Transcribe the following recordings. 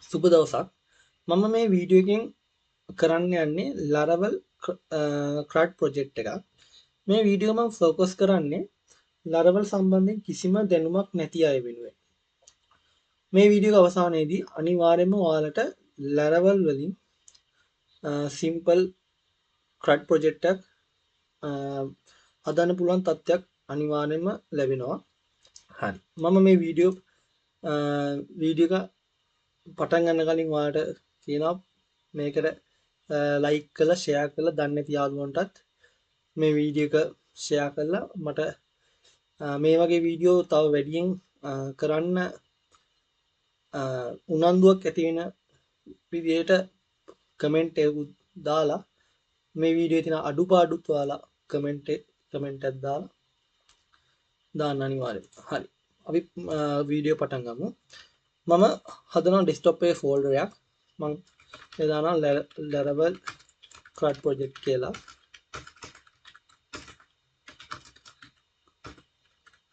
සුබ දවසක්. මම මේ වීඩියෝ එකෙන් කරන්න යන්නේ Laravel CRUD ප්‍රොජෙක්ට් එකක්. මේ වීඩියෝ මම ફોකස් කරන්නේ Laravel සම්බන්ධයෙන් කිසිම දැනුමක් නැති අය වෙනුවෙන්. මේ වීඩියෝ අවසානයේදී අනිවාර්යයෙන්ම ඔයාලට Laravel වලින් simple CRUD ප්‍රොජෙක්ට් එකක් හදන්න පුළුවන් තත්ත්වයක් අනිවාර්යයෙන්ම ලැබෙනවා. හරි. මම මේ වීඩියෝ එක පටන් ගන්න කලින් ඔයාලට කියනවා මේකට ලයික් කරලා ෂෙයා කරලා දන්නේ නැති යාළුවන්ටත් මේ වීඩියෝ එක ෂෙයා කරලා මට මේ වගේ වීඩියෝ තව වැඩියෙන් කරන්න උනන්දුවක් ඇති වෙන විදිහට කමෙන්ට් එකක් දාලා මේ වීඩියෝයේ තියෙන අඩුපාඩුත් ඔයාලා කමෙන්ට් එකක් දාලා දාන්න අනිවාර්යයෙන්. හරි. අපි වීඩියෝ පටන් ගමු. මම හදනවා ඩෙස්ක්ටොප් එකේ ෆෝල්ඩර් එකක්. මම දානවා Laravel CRUD project කියලා.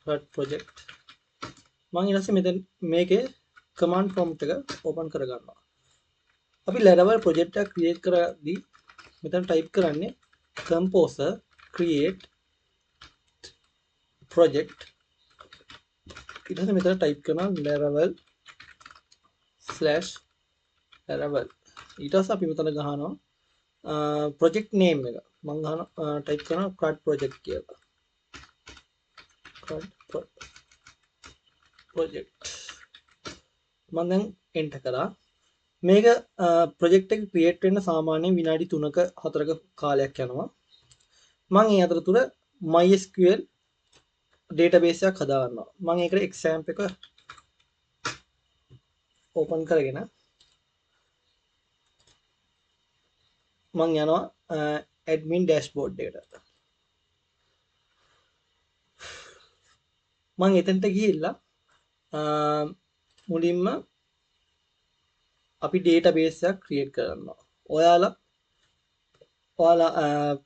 CRUD project. මම ඊට පස්සේ මෙතන මේකේ command prompt එක open කරගන්නවා. අපි Laravel project එක create කරද්දී මෙතන type කරන්නේ composer create project. ඊට පස්සේ මෙතන type කරනවා Laravel/Laravel. ඊට පස්සේ අපි මෙතන ගහනවා project name එක. මම ගහනවා type කරනවා CRUD project කියලා. CRUD project. මම දැන් enter කරා. මේක project එක create වෙන්න සාමාන්‍යයෙන් විනාඩි 3ක 4ක කාලයක් යනවා. මම ඒ අතරතුර MySQL database එකක් හදා ගන්නවා. මම ඒකට example එක open කරගෙන මම යනවා admin dashboard එකට. මම එතනට ගිහිල්ලා මුලින්ම අපි database එකක් create කරනවා. ඔයාලා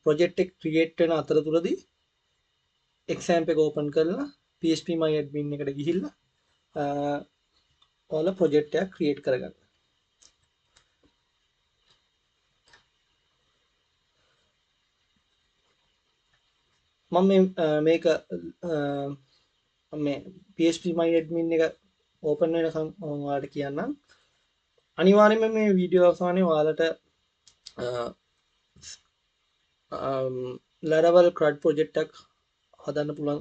project එක create වෙන අතරතුරදී example එක open කරලා phpMyAdmin එකට ගිහිල්ලා ඔයාලා project එකක් create කරගන්න. මම මේක මේ phpMyAdmin එක open වෙනකන් මම ඔයාලට කියන්නම්. අනිවාර්යයෙන්ම මේ වීඩියෝ අවසානයේ ඔයාලට Laravel CRUD project එකක් හදන්න පුළුවන්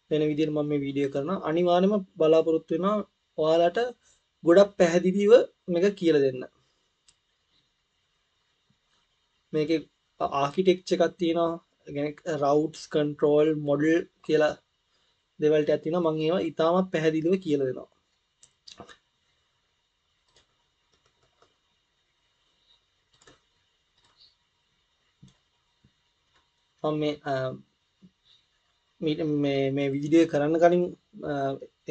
වෙන විදිහට මම මේ වීඩියෝ කරනවා. අනිවාර්යයෙන්ම බලාපොරොත්තු වෙනවා ඔයාලට ගොඩක් පැහැදිලිව මේක කියලා දෙන්න. මේකේ ආකිටෙක්චර් එකක් තියෙනවා. يعني routes control model කියලා දේවල් ටිකක් තියෙනවා. මම ඒවා ඉතාමත් පැහැදිලිව කියලා දෙනවා. මම මේ වීඩියෝ කරන්න කලින්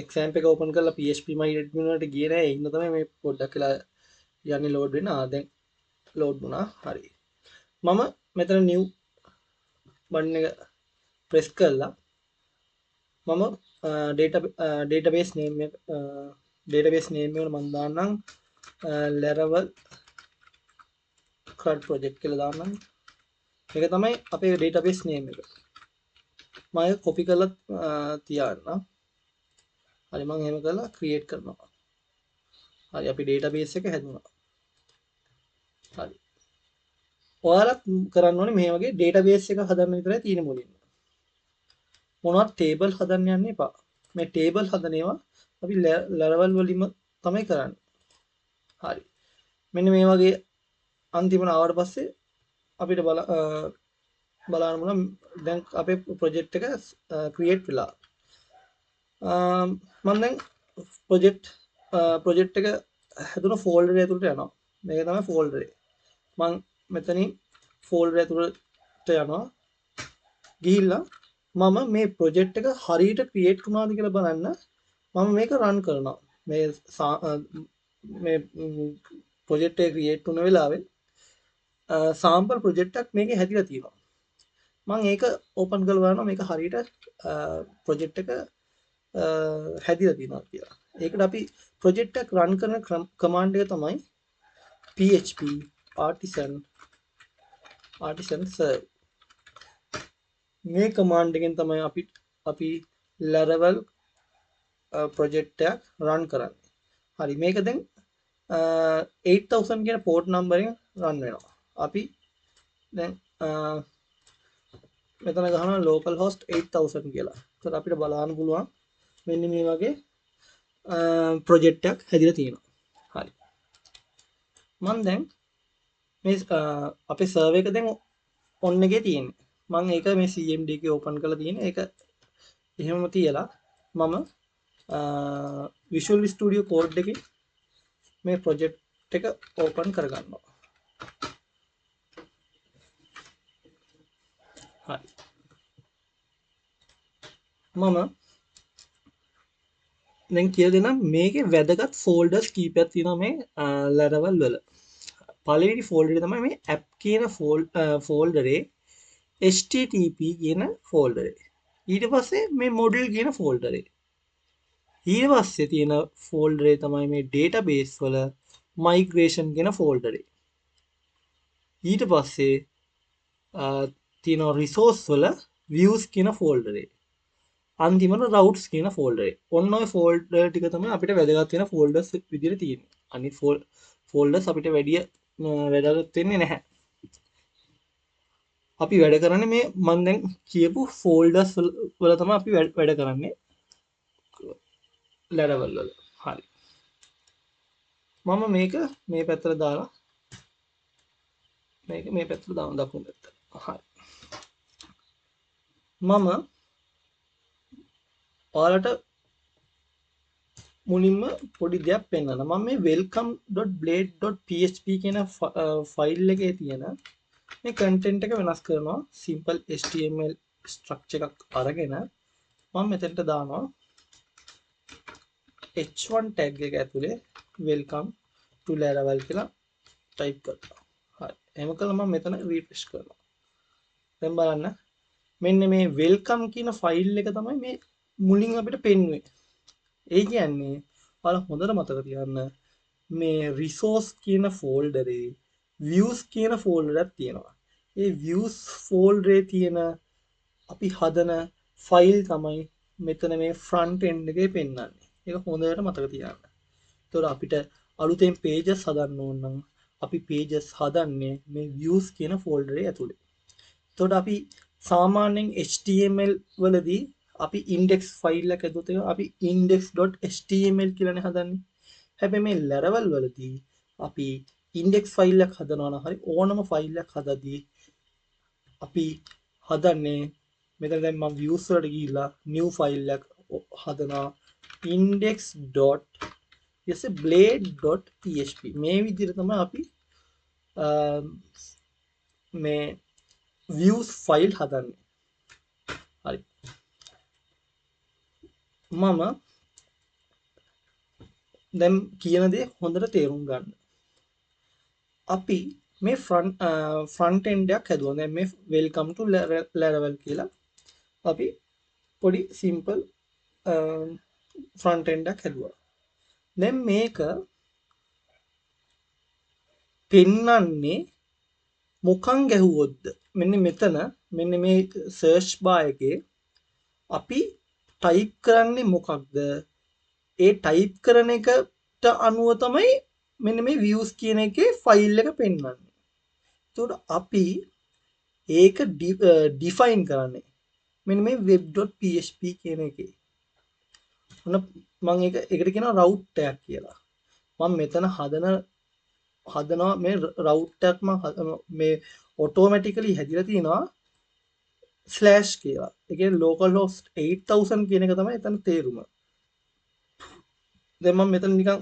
example එක open කරලා phpMyAdmin වලට ගියේ නැහැ. ඒ හින්දා තමයි මේ පොඩ්ඩක් වෙලා යන්නේ load වෙන්න. දැන් load වුණා. හරි. මම මෙතන new button එක press කරලා මම database name එක මම දාන්නම් Laravel CRUD project කියලා දාන්නම්. මේක තමයි අපේ database name එක. මම ඒක copy කරලා තියාගන්නම්. හරි මම එහෙම කරලා create කරනවා. හරි අපි database එක හැදුනා. හරි. ඔයාලත් කරන්න ඕනේ මේ වගේ database එක හදන්න විතරයි තියෙන්නේ මුලින්ම. මොනවත් table හදන්න යන්න එපා. මේ table හදන ඒවා අපි Laravel වලින්ම තමයි කරන්නේ. හරි. මෙන්න මේ වගේ අන්තිමට ආවට පස්සේ අපිට බලන්න පුළුවන් දැන් අපේ project එක create වෙලා. මම දැන් project එක හැදුන folder එක ඇතුළට යනවා. මේක තමයි folder එක. මම මෙතනින් folder ඇතුළට යනවා. ගිහිල්ලා මම මේ project එක හරියට create වුණාද කියලා බලන්න මම මේක run කරනවා. මේ project එක create වුණ වෙලාවේ sample project එකක් මේකේ හැදිලා තියෙනවා. මම ඒක open කරලා බලනවා මේක හරියට project එක හැදිලා තියෙනවා කියලා. ඒකට අපි ප්‍රොජෙක්ට් එකක් රන් කරන කමාන්ඩ් එක තමයි php artisan serve. මේ කමාන්ඩ් එකෙන් තමයි අපි Laravel ප්‍රොජෙක්ට් එකක් රන් කරන්නේ. හරි, මේක දැන් 8000 කියන පෝට් නම්බර් එකෙන් රන් වෙනවා. අපි දැන් මෙතන ගහනවා local host 8000 කියලා. ඒත් අපිට බලන්න පුළුවන් මෙන්න මේ වගේ ප්‍රොජෙක්ට් එකක් හැදිලා තියෙනවා. හරි. මම දැන් මේ අපේ සර්වර් එක දැන් ඔන් එකේ තියෙන්නේ. මම ඒක මේ CMD එකේ ඕපන් කරලා තියෙන්නේ. ඒක එහෙමම තියලා මම Visual Studio Code එකේ මේ ප්‍රොජෙක්ට් එක ඕපන් කරගන්නවා. හරි. මම දැන් කියලා දෙනම් මේකේ වැදගත් ෆෝල්ඩර්ස් කීපයක් තියෙනවා මේ Laravel වල. පළවෙනි ෆෝල්ඩර් එක තමයි මේ app කියන ෆෝල්ඩරේ http කියන ෆෝල්ඩරේ. ඊට පස්සේ මේ model කියන ෆෝල්ඩරේ. ඊට පස්සේ තියෙන ෆෝල්ඩරේ තමයි මේ database වල migration කියන ෆෝල්ඩරේ. ඊට පස්සේ තියෙන resource වල views කියන ෆෝල්ඩරේ. අන්තිමට routes කියන ෆෝල්ඩරේ. ඔන්න ඔය ෆෝල්ඩර් ටික තමයි අපිට වැදගත් වෙන ෆෝල්ඩර්ස් විදිහට තියෙන්නේ. අනිත් ෆෝල්ඩර්ස් අපිට වැඩි වැදගත් වෙන්නේ නැහැ. අපි වැඩ කරන්නේ මේ මම දැන් කියපු ෆෝල්ඩර්ස් වල තමයි අපි වැඩ කරන්නේ Laravel වල. හරි. මම මේක මේ පැත්තට දාලා මේක මේ පැත්තට දාන දකුණු පැත්තට. හරි. මම ඔයාලට මුලින්ම පොඩි දෙයක් පෙන්නන්න. මම මේ welcome.blade.php කියන ෆයිල් එකේ තියෙන මේ කන්ටෙන්ට් එක වෙනස් කරනවා. simple html structure එකක් අරගෙන මම මෙතනට දානවා h1 tag එක ඇතුලේ welcome to Laravel කියලා ටයිප් කරනවා. හරි. එහෙම කළා මම මෙතන රිෆ්‍රෙෂ් කරනවා. දැන් බලන්න මෙන්න මේ welcome කියන ෆයිල් එක තමයි මේ මුලින් අපිට පෙන්වුවේ. ඒ කියන්නේ ඔයාලා හොඳට මතක තියාගන්න මේ resource කියන ෆෝල්ඩරේ views කියන ෆෝල්ඩරයක් තියෙනවා. ඒ views ෆෝල්ඩරේ තියෙන අපි හදන ෆයිල් තමයි මෙතන මේ front end එකේ පෙන්වන්නේ. ඒක හොඳට මතක තියාගන්න. ඒතකොට අපිට අලුතෙන් pages හදන්න ඕන නම් අපි pages හදන්නේ මේ views කියන ෆෝල්ඩරේ ඇතුලේ. එතකොට අපි සාමාන්‍යයෙන් HTML වලදී අපි index ෆයිල් එකක් ඇදුවොත් අපි index.html කියලානේ හදන්නේ. හැබැයි මේ Laravel වලදී අපි index ෆයිල් එකක් හදනවා නම් හරි ඕනම ෆයිල් එකක් හදදී අපි හදන්නේ මෙතන දැන් මම views වලට ගිහිල්ලා new ෆයිල් එකක් හදනවා index.blade.php මේ විදිහට තමයි අපි මේ views ෆයිල් හදන්නේ. හරි. මම දැන් කියන දේ හොඳට තේරුම් ගන්න. අපි මේ front end එකක් හැදුවා. දැන් මේ welcome to Laravel කියලා අපි පොඩි simple front end එකක් හැදුවා. දැන් මේක පෙන්වන්නේ මොකන් ගැහුවොත්ද? මෙන්න මෙතන මෙන්න මේ search bar එකේ අපි ටයිප් කරන්නේ මොකක්ද? ඒ ටයිප් කරන එකට අනුව තමයි මෙන්න මේ views කියන එකේ ෆයිල් එක පෙන්වන්නේ. එතකොට අපි ඒක ඩිෆයින් කරන්නේ මෙන්න මේ web.php කියන එකේ. ඔන්න මම ඒකට කියනවා route tag කියලා. මම මෙතන හදනවා මේ route tag මේ automatically හැදිලා තියෙනවා slash කියලා. ඒ කියන්නේ localhost 8000 කියන එක තමයි එතන තේරුම. දැන් මම මෙතන නිකන්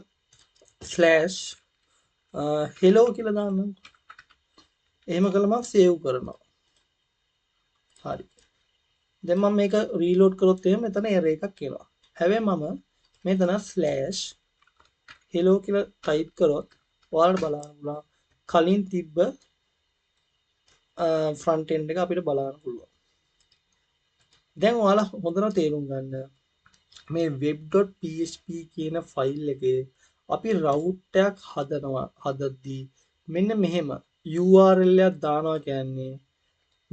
slash hello කියලා දාන්නම්. එහෙම කළා මම save කරනවා. හරි. දැන් මම මේක reload කරොත් එහෙම මෙතන error එකක් එනවා. හැබැයි මම මෙතන slash hello කියලා type කරොත් ඔයාලට බලන්න පුළුවන් කලින් තිබ්බ front end එක අපිට බලන්න පුළුවන්. දැන් ඔයාලා හොඳට තේරුම් ගන්න මේ web.php කියන ෆයිල් එකේ අපි රවුට් එකක් හදද්දී මෙන්න මෙහෙම URL එකක් දානවා කියන්නේ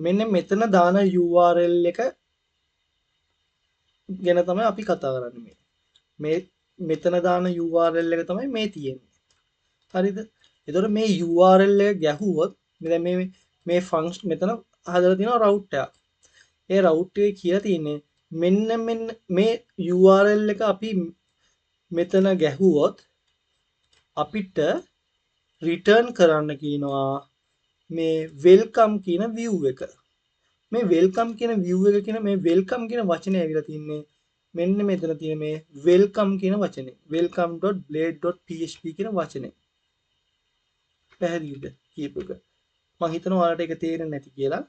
මෙන්න මෙතන දාන URL එක ගැන තමයි අපි කතා කරන්නේ. මේ මෙතන දාන URL එක තමයි මේ තියෙන්නේ. හරිද? එතකොට මේ URL එක ගැහුවොත් දැන් මේ ෆන්ක්ෂන් මෙතන හදලා තියෙනවා රවුට් එකක්. ඒ රවුට් එකේ කියලා තියෙන්නේ මෙන්න මේ URL එක අපි මෙතන ගැහුවොත් අපිට රිටර්න් කරන්න කියනවා මේ වෙල්කම් කියන view එක. මේ වෙල්කම් කියන view එක කියන මේ වෙල්කම් කියන වචනේ ඇවිල්ලා තින්නේ මෙන්න මෙතන තියෙන මේ වෙල්කම් කියන වචනේ. welcome.blade.php කියන වචනේ. පැහැදිලිද කියපු එක? මම හිතනවා ඔයාලට ඒක තේරෙන්නේ නැති කියලා.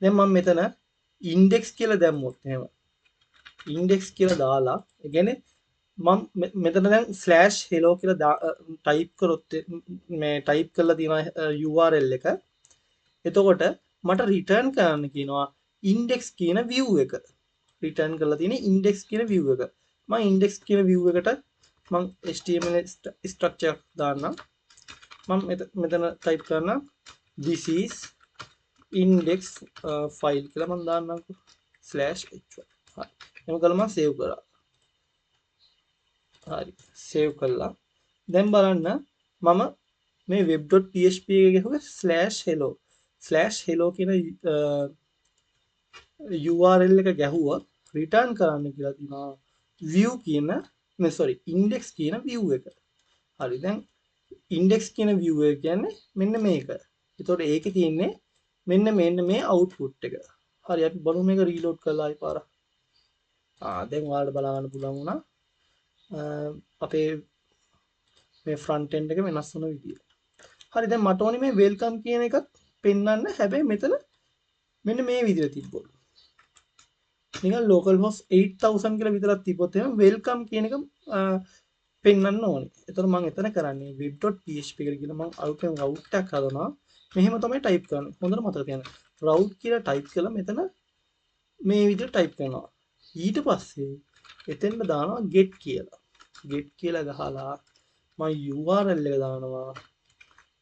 දැන් මම මෙතන index කියලා දැම්මොත් එහෙම index කියලා දාලා ඒ කියන්නේ මම මෙතන දැන් /hello කියලා ටයිප් කරොත් මේ ටයිප් කරලා තියෙන URL එක එතකොට මට රිටර්න් කරන්න කියනවා index කියන view එක රිටර්න් කරලා තියෙන index කියන view එක මම index කියන view එකට මම HTML structure දාන්නම් මම මෙතන ටයිප් කරනවා this is index file කියලා මම දාන්නම්කෝ /h හරි එහෙම කළා මම සේව් කරා හරි සේව් කළා දැන් බලන්න මම මේ web.php එකේ ගැහුවේ /hello කියන URL එක ගැහුවොත් රිටර්න් කරන්න කියලා තියෙනවා view කියන index කියන view එක හරි දැන් index කියන view එක කියන්නේ මෙන්න මේක එතකොට ඒකේ තියෙන්නේ මෙන්න මේ output එක හරි අපි බලමු මේක රීලෝඩ් කරලා ආයි පාරක් දැන් ඔයාලට බලා ගන්න පුළුවන් වුණා අපේ මේ ෆ්‍රන්ට් එන්ඩ් එක වෙනස් වෙන විදිය. හරි දැන් මට ඕනේ මේ වෙල්කම් කියන එකත් පෙන්වන්න හැබැයි මෙතන මෙන්න මේ විදිහට තිබ්බොත්. නිකන් local host 8000 කියලා විතරක් තිබ්බොත් එහෙනම් වෙල්කම් කියන එක පෙන්වන්න ඕනේ. ඒතර මම එතන කරන්නේ web.php කියලා කියලා මම අලුතෙන් route එකක් හදනවා. මෙහෙම තමයි ටයිප් කරන්නේ. හොඳට මතක තියාගන්න. route කියලා ටයිප් කළා මෙතන මේ විදිහට ටයිප් කරනවා. ඊට පස්සේ එතෙන්ට දානවා get කියලා. get කියලා ගහලා මම URL එක දානවා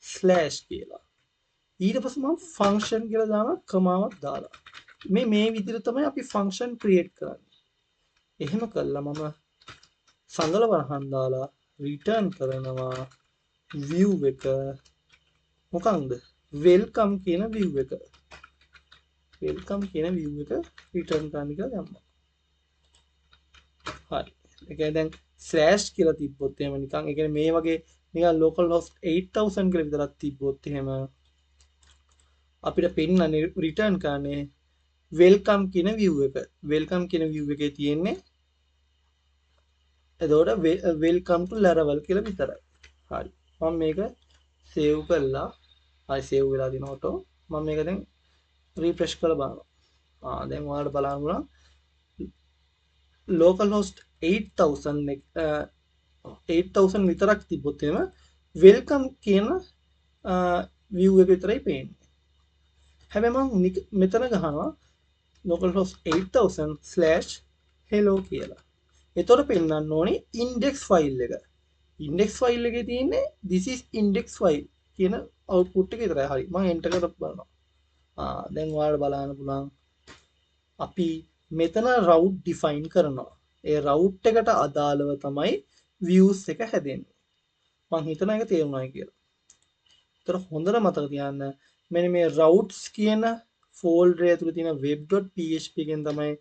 / කියලා. ඊට පස්සේ මම function කියලා දානවා කමාවක් දාලා. මේ විදිහට තමයි අපි function create කරන්නේ. එහෙම කළා මම සංගල වරහන් දාලා return කරනවා view එක මොකක්ද welcome කියන view එක. welcome කියන view එක return කරන්න කියලා දැම්මා. හරි. ඒ කියන්නේ දැන් / කියලා තිබ්බොත් එහෙම නිකන් ඒ කියන්නේ මේ වගේ නිකන් localhost 8000 කියලා විතරක් තිබ්බොත් එහෙම අපිට පෙන්නන්නේ රිටර්න් කරන්නේ welcome කියන view එක. welcome කියන view එකේ තියෙන්නේ එතකොට welcome to Laravel කියලා විතරයි. හරි. මම මේක save කළා. ආයි save වෙලා දිනවා ඔටෝ. මම මේක දැන් refresh කරලා බලනවා. දැන් ඔයාලට බලන්න පුළුවන් localhost 8000 විතරක් තිබ්බොත් එහෙම welcome කියන view එක විතරයි පේන්නේ. හැබැයි මම මෙතන ගහනවා localhost 8000/hello කියලා. එතකොට පෙන්වන්න ඕනේ index file එක. index file එකේ තියෙන්නේ this is index file කියන output එක විතරයි. හරි. මම enter කරලා බලනවා. දැන් ඔයාලට බලන්න පුළුවන් අපි මෙතන route define කරනවා. ඒ route එකට අදාළව තමයි views එක හැදෙන්නේ. මම හිතනවා ඒක තේරුණායි කියලා. ඒතර හොඳට මතක තියාගන්න මෙන්න මේ routes කියන folder ඇතුලේ තියෙන web.php එකෙන් තමයි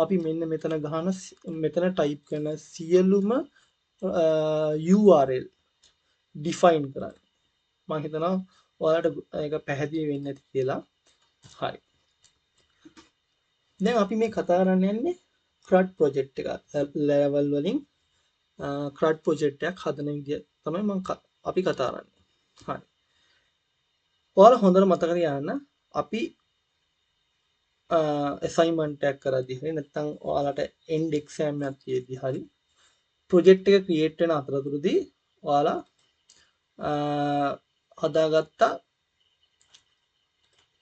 අපි මෙන්න මෙතන ගහන මෙතන type කරන සියලුම URL define කරන්නේ. මම හිතනවා ඔයාලට ඒක පැහැදිලි වෙන්නේ නැති කියලා. හරි. දැන් අපි මේ කතා කරන්න යන්නේ CRUD project එක. Laravel වලින් CRUD project එකක් හදන විදිය තමයි අපි කතා කරන්නේ. හරි. ඔයාලා හොඳට මතක තියාගන්න අපි assignment එකක් කරද්දී හරි නැත්නම් ඔයාලට end exam එකක් තියෙද්දී හරි project එක create වෙන අතරතුරදී ඔයාලා හදාගත්ත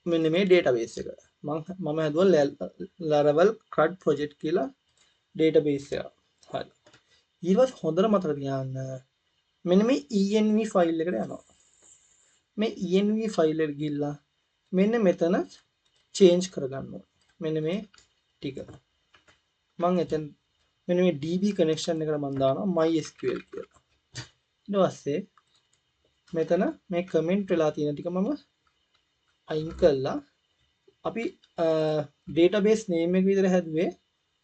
මෙන්න මේ database එක මම හැදුවා Laravel CRUD project කියලා database එක. ඊට පස්සේ හොඳට මතක තියාගන්න මෙන්න මේ env ෆයිල් එකට යනවා. මේ env ෆයිල් එකට ගිහිල්ලා මෙන්න මෙතන චේන්ජ් කරගන්න ඕනේ. මෙන්න මේ ටික මම එතෙන් මෙන්න මේ db කනෙක්ෂන් එකට මම දානවා mysql කියලා. ඊට පස්සේ මෙතන මේ කමෙන්ට් වෙලා තියෙන ටික මම අයින් කළා. අපි database name එක විතර හැදුවේ.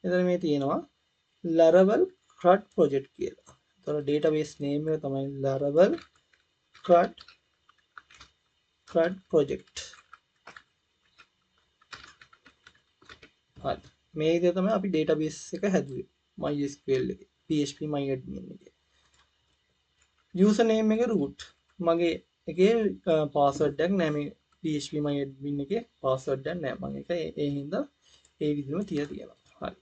එතන මේ තියෙනවා Laravel CRUD project කියලා. එතකොට database name එක තමයි Laravel CRUD project. හරි. මේ විදිහට තමයි අපි database එක හැදුවේ. MySQL එකේ PHP myadmin එකේ. username එක root. මගේ එකේ password එකක් නෑ මේ PHP myadmin එකේ password එකක් නෑ. මම ඒක ඒ හින්දා ඒ විදිහම තියලා තියෙනවා. හරි.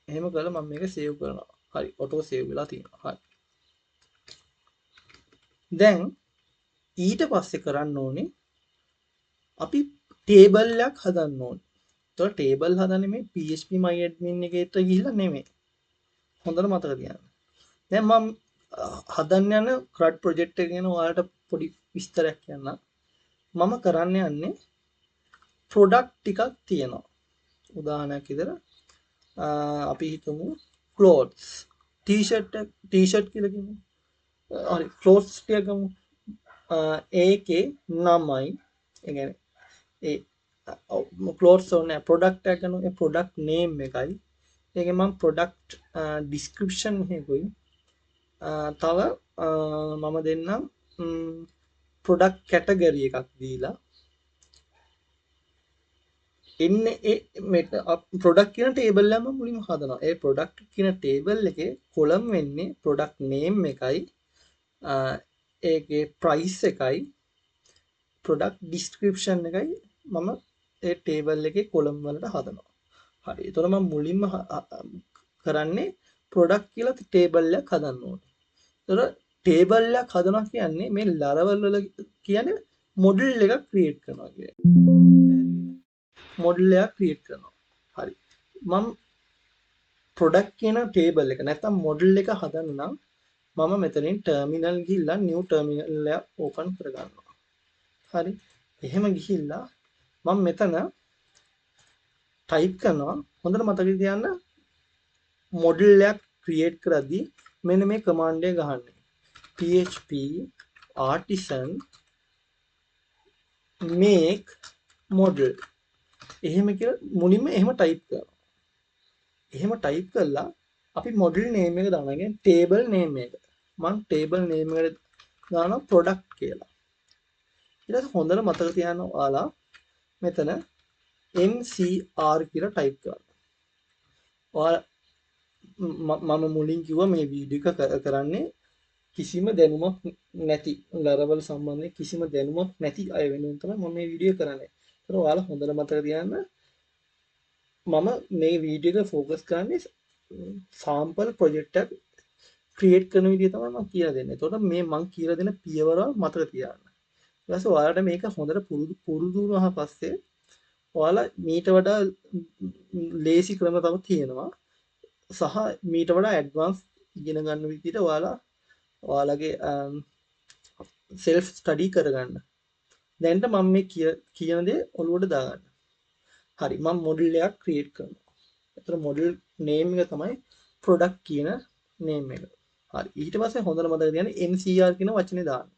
එහෙම කරලා මම මේක save කරනවා. හරි. auto save වෙලා තියෙනවා. හරි. දැන් ඊට පස්සේ කරන්න ඕනේ අපි table එකක් හදන්න ඕනේ. ඒතකොට table හදන්නේ මේ PHP myadmin එකට ගිහිල්ලා නෙමෙයි. හොඳට මතක තියාගන්න. දැන් මම හදන්න යන CRUD project එක ගැන ඔයාලට පොඩි විස්තරයක් කියන්නම්. මම කරන්න යන්නේ product ටිකක් තියෙනවා. උදාහරණයක් විදිහට අපි හිතමු clothes t-shirt කියලා කියමු. හරි clothes ටික ගමු. ඒකේ නමයි ඒ කියන්නේ ඒ clothes ඕනේ product එක ගන්න ඒ product name එකයි. ඒකේ මම product description එකකුයි තව මම දෙන්නම් product category එකක් දීලා එන්නේ ඒ product කියන table එක මම මුලින්ම හදනවා. ඒ product කියන table එකේ column වෙන්නේ product name එකයි ඒකේ price එකයි product description එකයි මම ඒ table එකේ column වලට හදනවා. හරි. එතකොට මම මුලින්ම කරන්නේ product කියලා table එකක් හදන්න ඕනේ. එතකොට table එකක් හදනවා කියන්නේ මේ Laravel වල කියන්නේ model එකක් create කරනවා කියන්නේ. model එකක් create කරනවා. හරි. මම product කියන table එක නැත්නම් model එක හදන්න නම් මම මෙතනින් terminal ගිහිල්ලා new terminal එක open කරගන්නවා. හරි. එහෙම ගිහිල්ලා මම මෙතන type කරනවා හොඳට මතක තියාගන්න model එකක් create කරද්දී මෙන්න මේ command එක ගහන්නේ php artisan make model එහෙම කියලා මුලින්ම එහෙම type කරනවා. එහෙම type කළා අපි model name එක දානවා. කියන්නේ table name එක. මම table name එකට දානවා product කියලා. ඊට පස්සේ හොඳට මතක තියාගන්න ඔයාලා මෙතන mcr කියලා type කරන්න. ඔයාලා මම මුලින් කිව්වා මේ වීඩියෝ එක කරන්නේ කිසිම දැනුමක් නැති Laravel සම්බන්ධයෙන් කිසිම දැනුමක් නැති අය වෙනුවෙන් තමයි මම මේ වීඩියෝ කරන්නේ. ඒතර ඔයාලා හොඳට මතක තියාගන්න මම මේ වීඩියෝ එක ફોකස් කරන්නේ sample project එකක් create කරන විදිය තමයි මම කියලා දෙන්නේ. එතකොට මේ මම කියලා දෙන පියවරවල් මතක තියාගන්න. ඊට පස්සේ ඔයාලට මේක හොඳට පුරුදු වුණාට පස්සේ ඔයාලා මීට වඩා ලේසි ක්‍රම තව තියෙනවා. සහ මීට වඩා ඇඩ්වාන්ස් ඉගෙන ගන්න විදිහට ඔයාලගේ self study කරගන්න. දැන්ට මම මේ කියන දේ ඔලුවට දාගන්න. හරි මම model එකක් create කරනවා. එතන model name එක තමයි product කියන name එක. හරි ඊට පස්සේ හොඳට මතක තියාගන්න mcr කියන වචනේ දාන්න.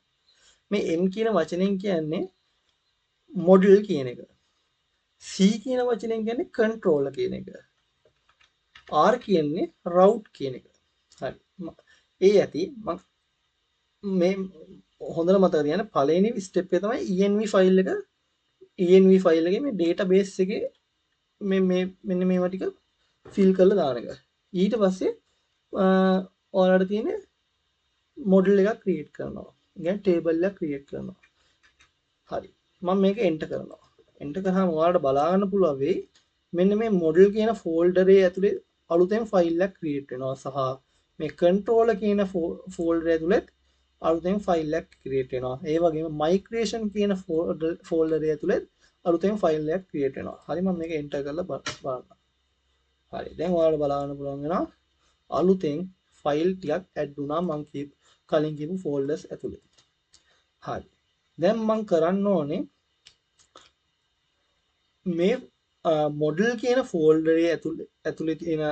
මේ m කියන වචනෙන් කියන්නේ model කියන එක. c කියන වචනෙන් කියන්නේ controller කියන එක. R කියන්නේ route කියන එක. හරි. ඒ ඇති මම මේ හොඳට මතක තියාගන්න පළවෙනි ස්ටෙප් එක තමයි env ෆයිල් එකේ මේ database එකේ මේ මෙන්න මේවා ටික fill කරලා දාන එක. ඊට පස්සේ ඔයාලට තියෙන්නේ model එකක් create කරනවා. කියන්නේ table එකක් create කරනවා. හරි. මම මේක enter කරනවා. enter කරාම ඔයාලට බලා ගන්න පුළුවන් වෙයි මෙන්න මේ model කියන folder එකේ ඇතුලේ අලුතෙන් ෆයිල් එකක් create වෙනවා සහ මේ controller කියන folder ඇතුලේ අලුතෙන් ෆයිල් එකක් create වෙනවා. ඒ වගේම migration කියන folder එක ඇතුලේ අලුතෙන් ෆයිල් එකක් create වෙනවා. හරි මම මේක enter කරලා බලන්න. හරි. දැන් ඔයාලට බලා ගන්න පුළුවන් වෙනවා අලුතෙන් ෆයිල් ටිකක් ඇඩ් වුණා මං කලින් කියපු ෆෝල්ඩර්ස් ඇතුලේ. හරි. දැන් මං කරන්න ඕනේ මේ මොඩල් කියන ෆෝල්ඩරේ ඇතුලේ තියෙන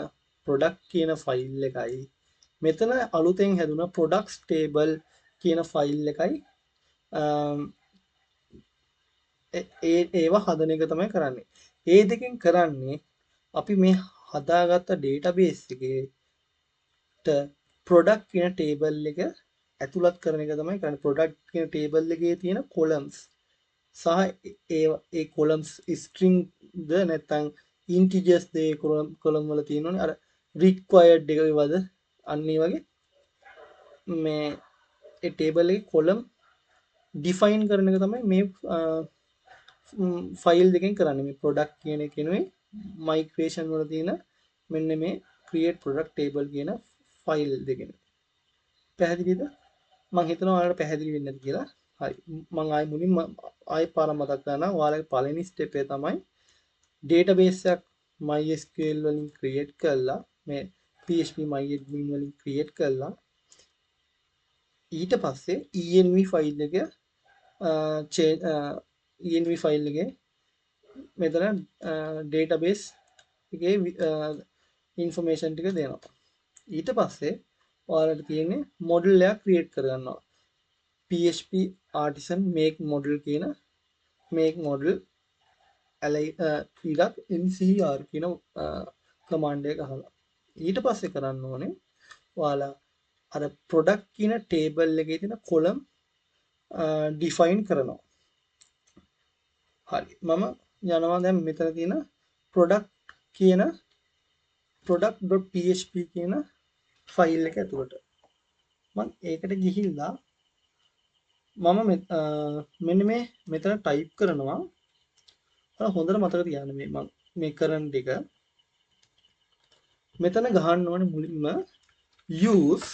ප්‍රොඩක්ට් කියන ෆයිල් එකයි මෙතන අලුතෙන් හැදුන ප්‍රොඩක්ට්ස් ටේබල් කියන ෆයිල් එකයි ඒවා හදන එක තමයි කරන්නේ. ඒ දෙකෙන් කරන්නේ අපි මේ හදාගත්ත ඩේටාබේස් එකේට ප්‍රොඩක්ට් කියන ටේබල් එක ඇතුළත් කරන එක තමයි කරන්නේ. ප්‍රොඩක්ට් කියන ටේබල් එකේ තියෙන කොලම්ස් සහ ඒ කොලම්ස් ස්ට්‍රින්ග් ද නැත්නම් ඉන්ටිජර්ස් ද කොලම් වල තියෙනවනේ අර රික්වයර්ඩ් එක වේවද අන්න ඒ වගේ මේ ඒ ටේබල් එකේ කොලම් ඩිෆයින් කරන එක තමයි මේ ෆයිල් දෙකෙන් කරන්නේ. මේ ප්‍රොඩක්ට් කියන එකනේ මයිග්‍රේෂන් වල තියෙන මෙන්න මේ create product table කියන ෆයිල් දෙකෙන්. පැහැදිලිද? මම හිතනවා ඔයාලට පැහැදිලි වෙන්නේ නැති කියලා. හරි. මම ආයෙ මුලින්ම ආයෙ පාර මතක් කරනවා. ඔයාලගේ පළවෙනි ස්ටෙප් එක තමයි database එකක් MySQL වලින් create කරලා මේ PHP MyAdmin වලින් create කරලා ඊට පස්සේ env ෆයිල් එක env ෆයිල් එකේ මෙතන database එකේ information ටික දෙනවා. ඊට පස්සේ ඔයාලට තියෙන්නේ model එකක් create කරගන්නවා. PHP artisan make model කියන make model ඊළඟ ncr කියන command එක අහලා ඊට පස්සේ කරන්න ඕනේ ඔයාලා අර product කියන table එකේ තියෙන column define කරනවා. හරි. මම යනවා දැන් මෙතන තියෙන product කියන product.php කියන ෆයිල් එක ඇතුළට. මම ඒකට ගිහිල්ලා මම මෙන්න මේ මෙතන ටයිප් කරනවා. හොඳට මතක තියාගන්න මේ මම මේ කරන ටික. මෙතන ගහන්න ඕනේ මුලින්ම use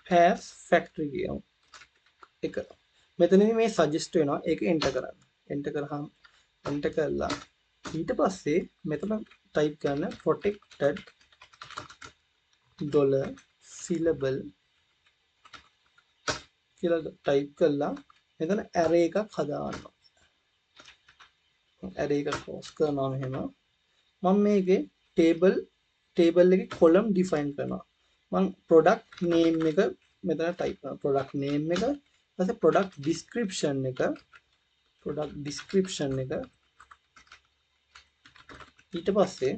has factory කියන එක. මෙතනදී මේ සජෙස්ට් වෙනවා ඒක එන්ටර් කරන්න. එන්ටර් කරාම එන්ටර් කරලා ඊට පස්සේ මෙතන ටයිප් කරන protected $syllable කියලා ටයිප් කරලා මෙතන array එකක් හදාගන්නවා. array එකක් ක්ලෝස් කරනවා මෙහෙම. මම මේකේ table එකේ column define කරනවා. මම product name එක මෙතන ටයිප් කරනවා. product name එක ඊපස්සේ product description එක ඊට පස්සේ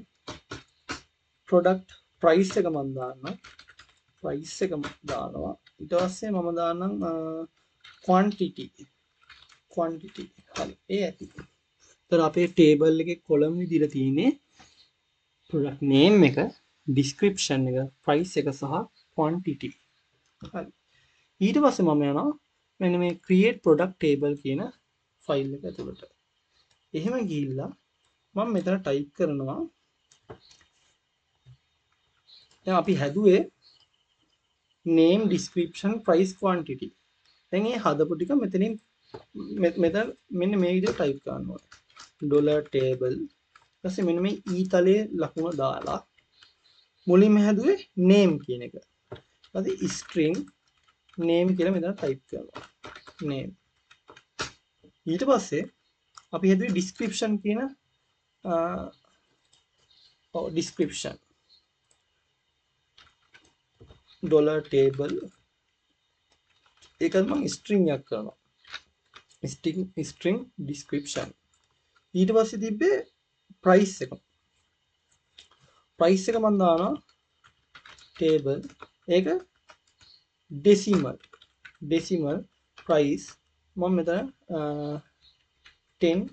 product price එක මම දානවා. ඊට පස්සේ මම දාන්නම් quantity හරි ඒ ඇති. ඒතර අපේ table එකේ column විදිහට තියෙන්නේ product name එක, description එක, price එක සහ quantity. හරි. ඊට පස්සේ මම යනවා මෙන්න මේ create product table කියන ෆයිල් එක ඇතුළට. එහෙම ගිහිල්ලා මම මෙතන ටයිප් කරනවා දැන් අපි හැදුවේ name description price quantity. දැන් මේ හදපු ටික මෙතනින් මෙතන මෙන්න මේ විදිහට ටයිප් කරන්න ඕනේ. $table ඊපස්සේ මෙන්න මේ e තලයේ ලකුණ දාලා මුලින්ම හැදුවේ name කියන එක. ඊපස්සේ string name කියලා මෙතන ටයිප් කරනවා. name. ඊට පස්සේ අපි හැදුවේ description කියන description $table ඒකත් මම string එකක් කරනවා. string description. ඊට පස්සේ තිබ්බේ price එක. price එක මම දානවා table ඒක decimal price මම මෙතන 10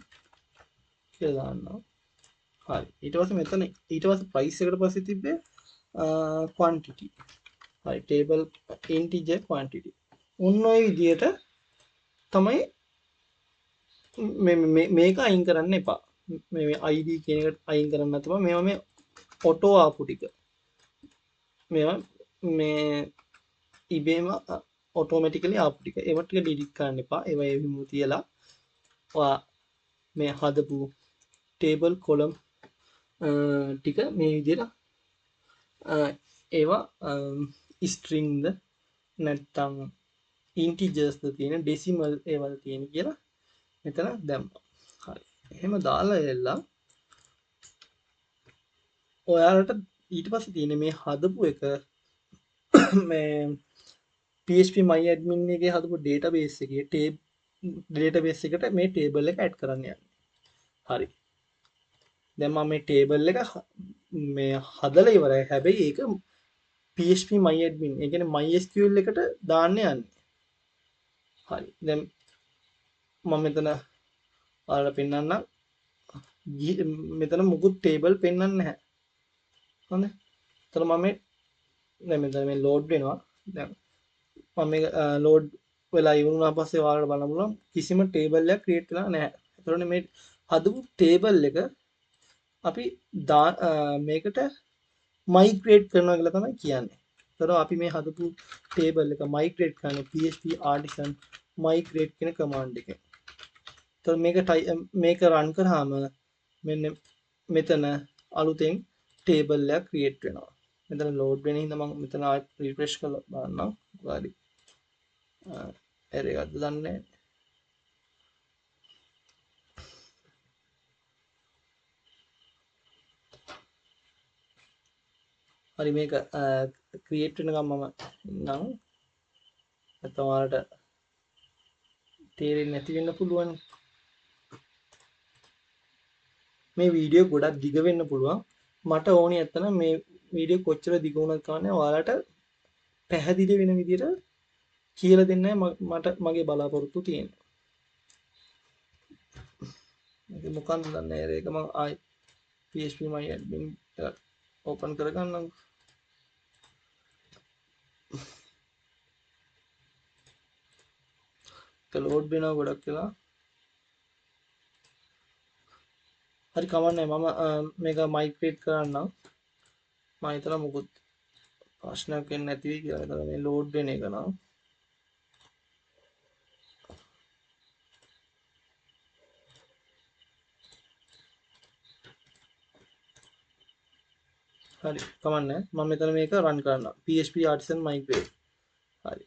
කියලා දාන්නවා. හරි. ඊට පස්සේ price එකට පස්සේ තිබ්බේ quantity. හරි. table integer quantity. ඔන්න ඔය විදිහට තමයි මේක අයින් කරන්න එපා. මේ id කියන එකට අයින් කරන්න නැතුව මේවා මේ auto ආපු ටික. මේවා මේ ඉබේම automatically ආපු ටික. ඒවට ටික delete කරන්න එපා. ඒවා ඒ විදිහම තියලා ඔයා මේ හදපු table column ටික මේ විදිහට ඒවා ස්ට්‍රිංද නැත්තම් ඉන්ටිජර්ස්ද තියෙන ඩෙසිමල් ඒවල් තියෙන කියලා මෙතන දැම්මා. හරි. එහෙම දාලා එල්ලා ඔයාලට ඊට පස්සේ තියෙන මේ හදපු එක මේ PHP MyAdmin එකේ හදපු database එකේ database එකට මේ table එක add කරන්න යන්නේ. හරි. දැන් මම මේ table එක මේ හදලා ඉවරයි. හැබැයි ඒක PHP MyAdmin ඒ කියන්නේ MySQL එකට දාන්න යන්නේ. හරි. දැන් මම මෙතන ඔයාලට පෙන්නන්නම්. මෙතන මුකුත් table පෙන්වන්නේ නැහැ. හරිද? එතන මම මේ දැන් මෙතන මේ load වෙනවා. දැන් මම මේක load වෙලා ඉවරුණා පස්සේ ඔයාලට බලන්න පුළුවන් කිසිම table එකක් create වෙලා නැහැ. ඒතකොට මේ හදපු table එක අපි මේකට migrate කරනවා කියලා තමයි කියන්නේ. ඒතකොට අපි මේ හදපු table එක migrate කරන්නේ PHP artisan migrate කියන command එකෙන්. ඒතකොට මේක run කරාම මෙන්න මෙතන අලුතෙන් table එකක් create වෙනවා. මෙතන load වෙන හින්දා මම මෙතන ආයෙත් refresh කරලා බලන්නම්. හරි. error එකක්ද දන්නේ නැහැ. හරි මේක ක්‍රියේට් වෙනකම් මම නම් නැත්නම් ඔයාලට තේරෙන්නේ නැති වෙන්න පුළුවන්. මේ වීඩියෝ ගොඩක් දිග වෙන්න පුළුවන්. මට ඕනේ නැත්නම් මේ වීඩියෝ කොච්චර දිග වුණත් කවන්නේ ඔයාලට පැහැදිලි වෙන විදිහට කියලා දෙන්නයි මට මගේ බලාපොරොත්තු තියෙන්නේ. මේක මොකක්ද දන්නේ නැහැ. ඒක මම ආයි PHP MyAdmin එක ඕපන් කරගන්නම්. ලෝඩ් වෙනවා ගොඩක් වෙලා. හරි කමන්නේ මම මේක මයිග්‍රේට් කරන්නම්. මම හිතලා මොකුත් ප්‍රශ්නයක් වෙන්නේ නැති වෙයි කියලා. ඒතර මේ ලෝඩ් වෙන එක නම් හරි කමන්නේ. මම මෙතන මේක රන් කරන්නම්. PHP artisan migrate. හරි.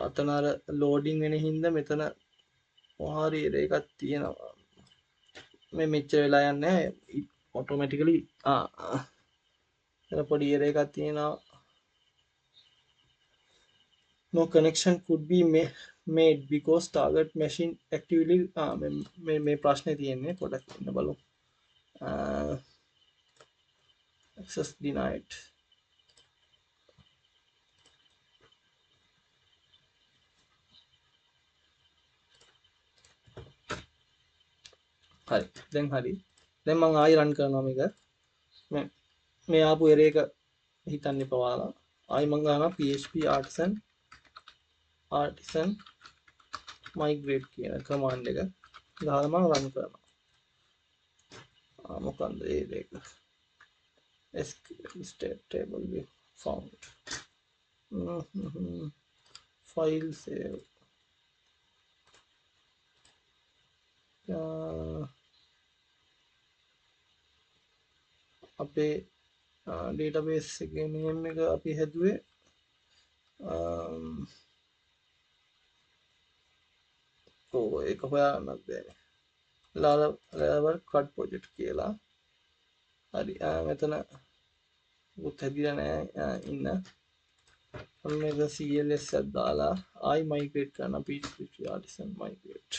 අතන අර ලෝඩින් වෙන හින්දා මෙතන මොහරි එකක් තියෙනවා. මේ මෙච්චර වෙලා යන්නේ ඔටෝමැටිකලි එතන පොඩි එකක් තියෙනවා. No connection could be made because target machine actively මේ ප්‍රශ්නේ තියෙන්නේ පොඩක් ඉන්න බලමු. Access denied. හරි දැන් හරි. දැන් මම ආයෙ රන් කරනවා මේක. මේ ආපු error එක හිතන්න එපා ඔයාලා. ආයෙ මම ගන්නවා PHP artisan migrate කියන command එක. දාලා මම රන් කරනවා. මොකන්ද ඒ දෙක? SQL state table view found. File save. අපේ database එකේ name එක අපි හැදුවේ ඒක හොයාගන්නත් බැහැ. Laravel CRUD project කියලා. හරි මෙතන උත් හැදිලා නැහැ ඉන්න. මම මේක CLS එකක් දාලා ආයි migrate කරන PHP artisan migrate.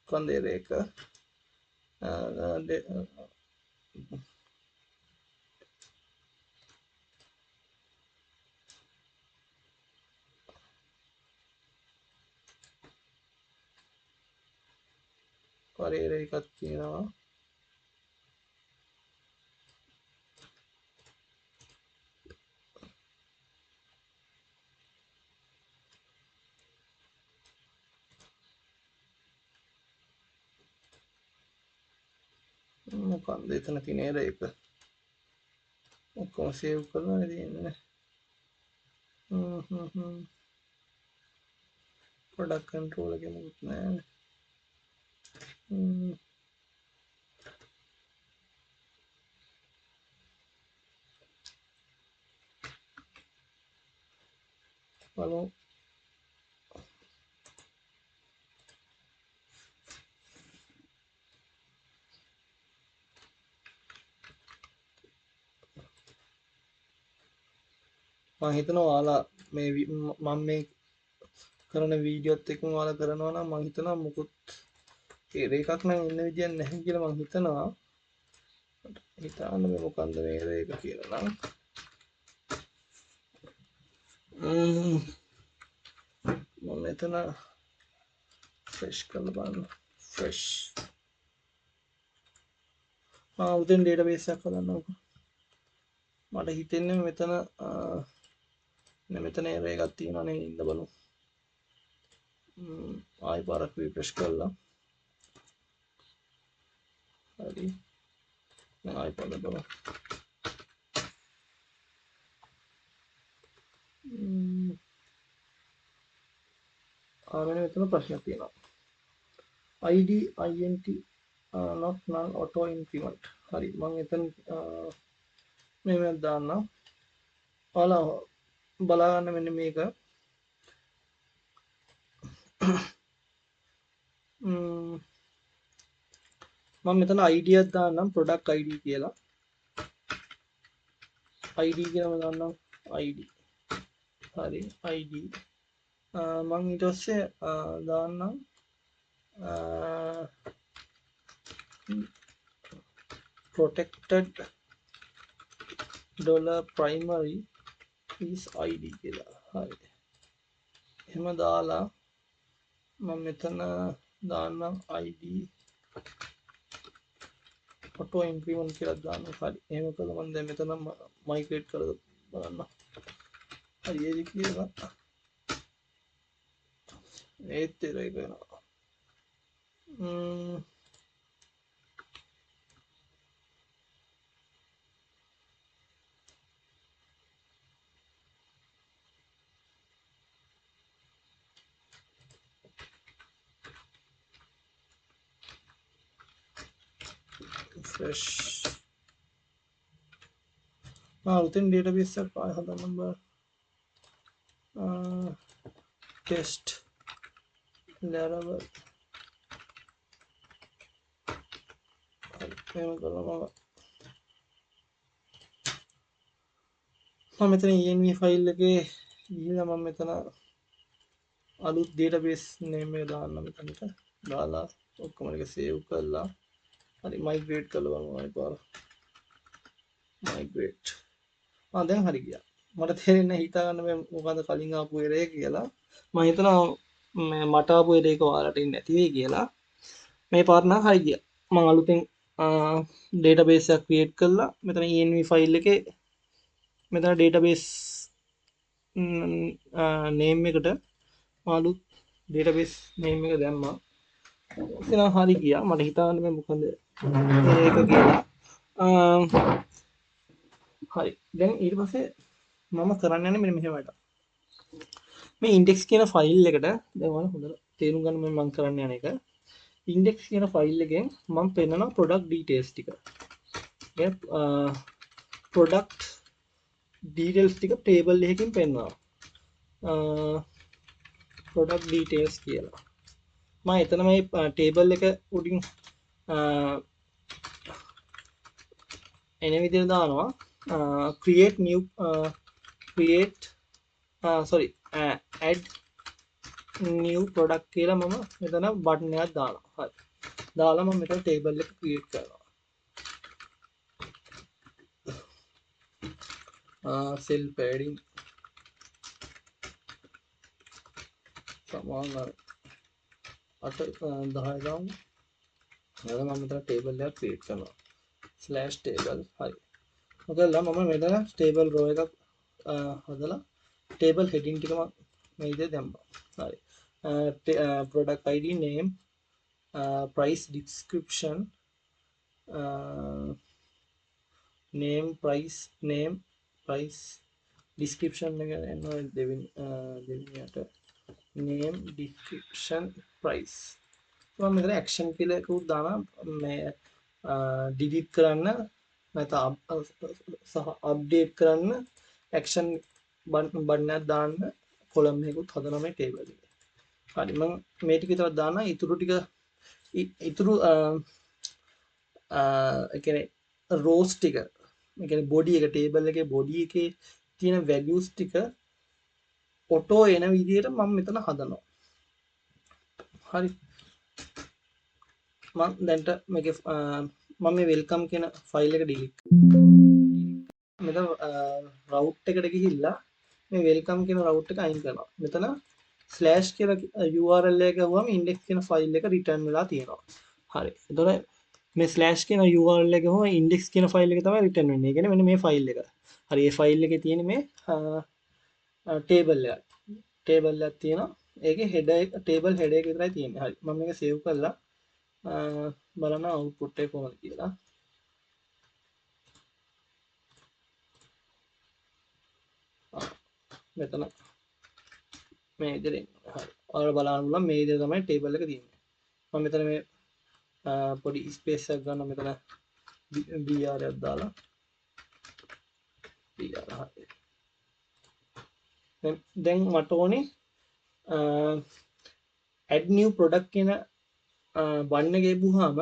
කොන්දේ ඒක පරේර එකක් තියෙනවා. මොකන්ද එතන තියෙන error එක? ඔක්කොම සේව් කරලා තියෙන්නේ. product control එකේ මොකුත් නැහැ. බලමු. මම හිතනවා ඔයාලා මේ මම මේ කරන වීඩියෝත් එක්කම ඔයාලා කරනවා නම් මම හිතනවා මුකුත් එකක් නම් ඉන්න විදියක් නැහැ කියලා මම හිතනවා. හිතන්න මේ මොකන්ද මේ ඒක කියලා නම් මම මෙතන ෆ්‍රෙෂ් කරලා බලන්න. ෆ්‍රෙෂ් උතෙන් ඩේටාබේස් එකක් හදන්නම්කෝ. මට හිතෙන්නේ මෙතන මෙතන error එකක් තියෙනවා නේ ඉන්න බලමු. ආයි පාරක් රිෆ්‍රෙෂ් කරලා හරි මම ආයි පාරක් බලමු. මෙතන ප්‍රශ්නයක් තියෙනවා. id int not null auto increment. හරි මම එතන මේක දාන්නම්. ඔයාලා බලා ගන්න මෙන්න මේක. මම මෙතන id එකක් දාන්නම් product id කියලා. id කියලා මම දාන්නම් id. හරි id මම ඊට පස්සේ දාන්නම් protected $primary is id කියලා. හරි එහෙම දාලා මම මෙතන දාන්නම් id auto increment කියලා දාන්න. හරි එහෙම කළා මම දැන් මෙතන migrate කරලා බලන්න. හරි ඒක කියලා ඒත් ඒක වෙනවා. fresh within database එකක් ආය හදන්න බෑ. test laravel එහෙම කරලා මම මෙතන env ෆයිල් එකේ ගිහලා මම මෙතන අලුත් database name එක දාන්න මෙතනට දාලා ඔක්කොම එක save කරලා හරි migrate කරලා බලමු ආයෙ පාර migrate දැන් හරි ගියා. මට තේරෙන්නේ හිතා ගන්න මේ මොකද්ද කලින් ආපු error එක කියලා. මම හිතනවා මට ආපු error එක ඔයාලට ඉන්නේ නැති වෙයි කියලා. මේ පාර නම් හරි ගියා. මම අලුතෙන් database එකක් create කරලා මෙතන env file එකේ මෙතන database name එකට අලුත් database name එක දැම්මා. එතන හරි ගියා. මට හිතා ගන්න මේ මොකද ඒක කියලා. හරි දැන් ඊට පස්සේ මම කරන්න යන්නේ මෙන්න මෙහෙම වැඩක්. මේ index කියන ෆයිල් එකට දැන් ඔයාලා හොඳට තේරුම් ගන්න මම කරන්න යන එක. index කියන ෆයිල් එකෙන් මම පෙන්නනවා product details ටික. ඒ product details ටික table එකකින් පෙන්නනවා. product details කියලා. මම එතන මේ table එක උඩින් එන විදිහට දානවා create new add new product කියලා මම මෙතන බටන් එකක් දානවා. හරි. දාලා මම මෙතන table එක create කරනවා. cell padding සමාන 10 දාමු. ඊළඟ මම මෙතන table එකක් create කරනවා. /table හරි. මොකදලා මම මෙතන table row එකක් හදලා table heading ටික මම මේ විදිහට දැම්මා. හරි. product id name price description name price description එක එනවා දෙවෙනියට name description price. මම මෙතන action කියලා එකක් දානවා මේ delete කරන්න නැත්නම් සහ අප්ඩේට් කරන්න action බටන් එකක් දාන්න කොලම් එකකුත් හදනවා මේ ටේබල් එකේ. හරි මම මේ ටික විතරක් දාන්න ඉතුරු ටික ඉතුරු ඒ කියන්නේ රෝස් ටික ඒ කියන්නේ බොඩි එක ටේබල් එකේ බොඩි එකේ තියෙන වැලියුස් ටික ඔටෝ එන විදිහට මම මෙතන හදනවා. හරි මම දැන්ට මේකේ මම මේ වෙල්කම් කියන ෆයිල් එක ඩිලීට් මෙතන රවුට් එකට ගිහිල්ලා මේ වෙල්කම් කියන රවුට් එක අයින් කරනවා. මෙතන ස්ලෑෂ් කියලා URL එක ගහුවම ඉන්ඩෙක්ස් කියන ෆයිල් එක රිටර්න් වෙලා තියෙනවා. හරි. එතකොට මේ ස්ලෑෂ් කියන URL එක ගහුවම ඉන්ඩෙක්ස් කියන ෆයිල් එක තමයි රිටර්න් වෙන්නේ. ඒ කියන්නේ මෙන්න මේ ෆයිල් එක. හරි. මේ ෆයිල් එකේ තියෙන මේ ටේබල් එකක්. ටේබල් එකක් තියෙනවා. ඒකේ හෙඩර් එක ටේබල් හෙඩර් එක විතරයි තියෙන්නේ. හරි. මම මේක සේව් කරලා බලන්න අවුට්පුට් එක කොහොමද කියලා. මෙතන මේ විදිහට හරි. ඔයාලා බලන්න පුළුවන් මේ විදිහට තමයි ටේබල් එක තියෙන්නේ. මම මෙතන මේ පොඩි ස්පේස් එකක් ගන්න මෙතන br එකක් දාලා br හරි. දැන් මට ඕනේ add new product කියන බටන් එක ගිහුවාම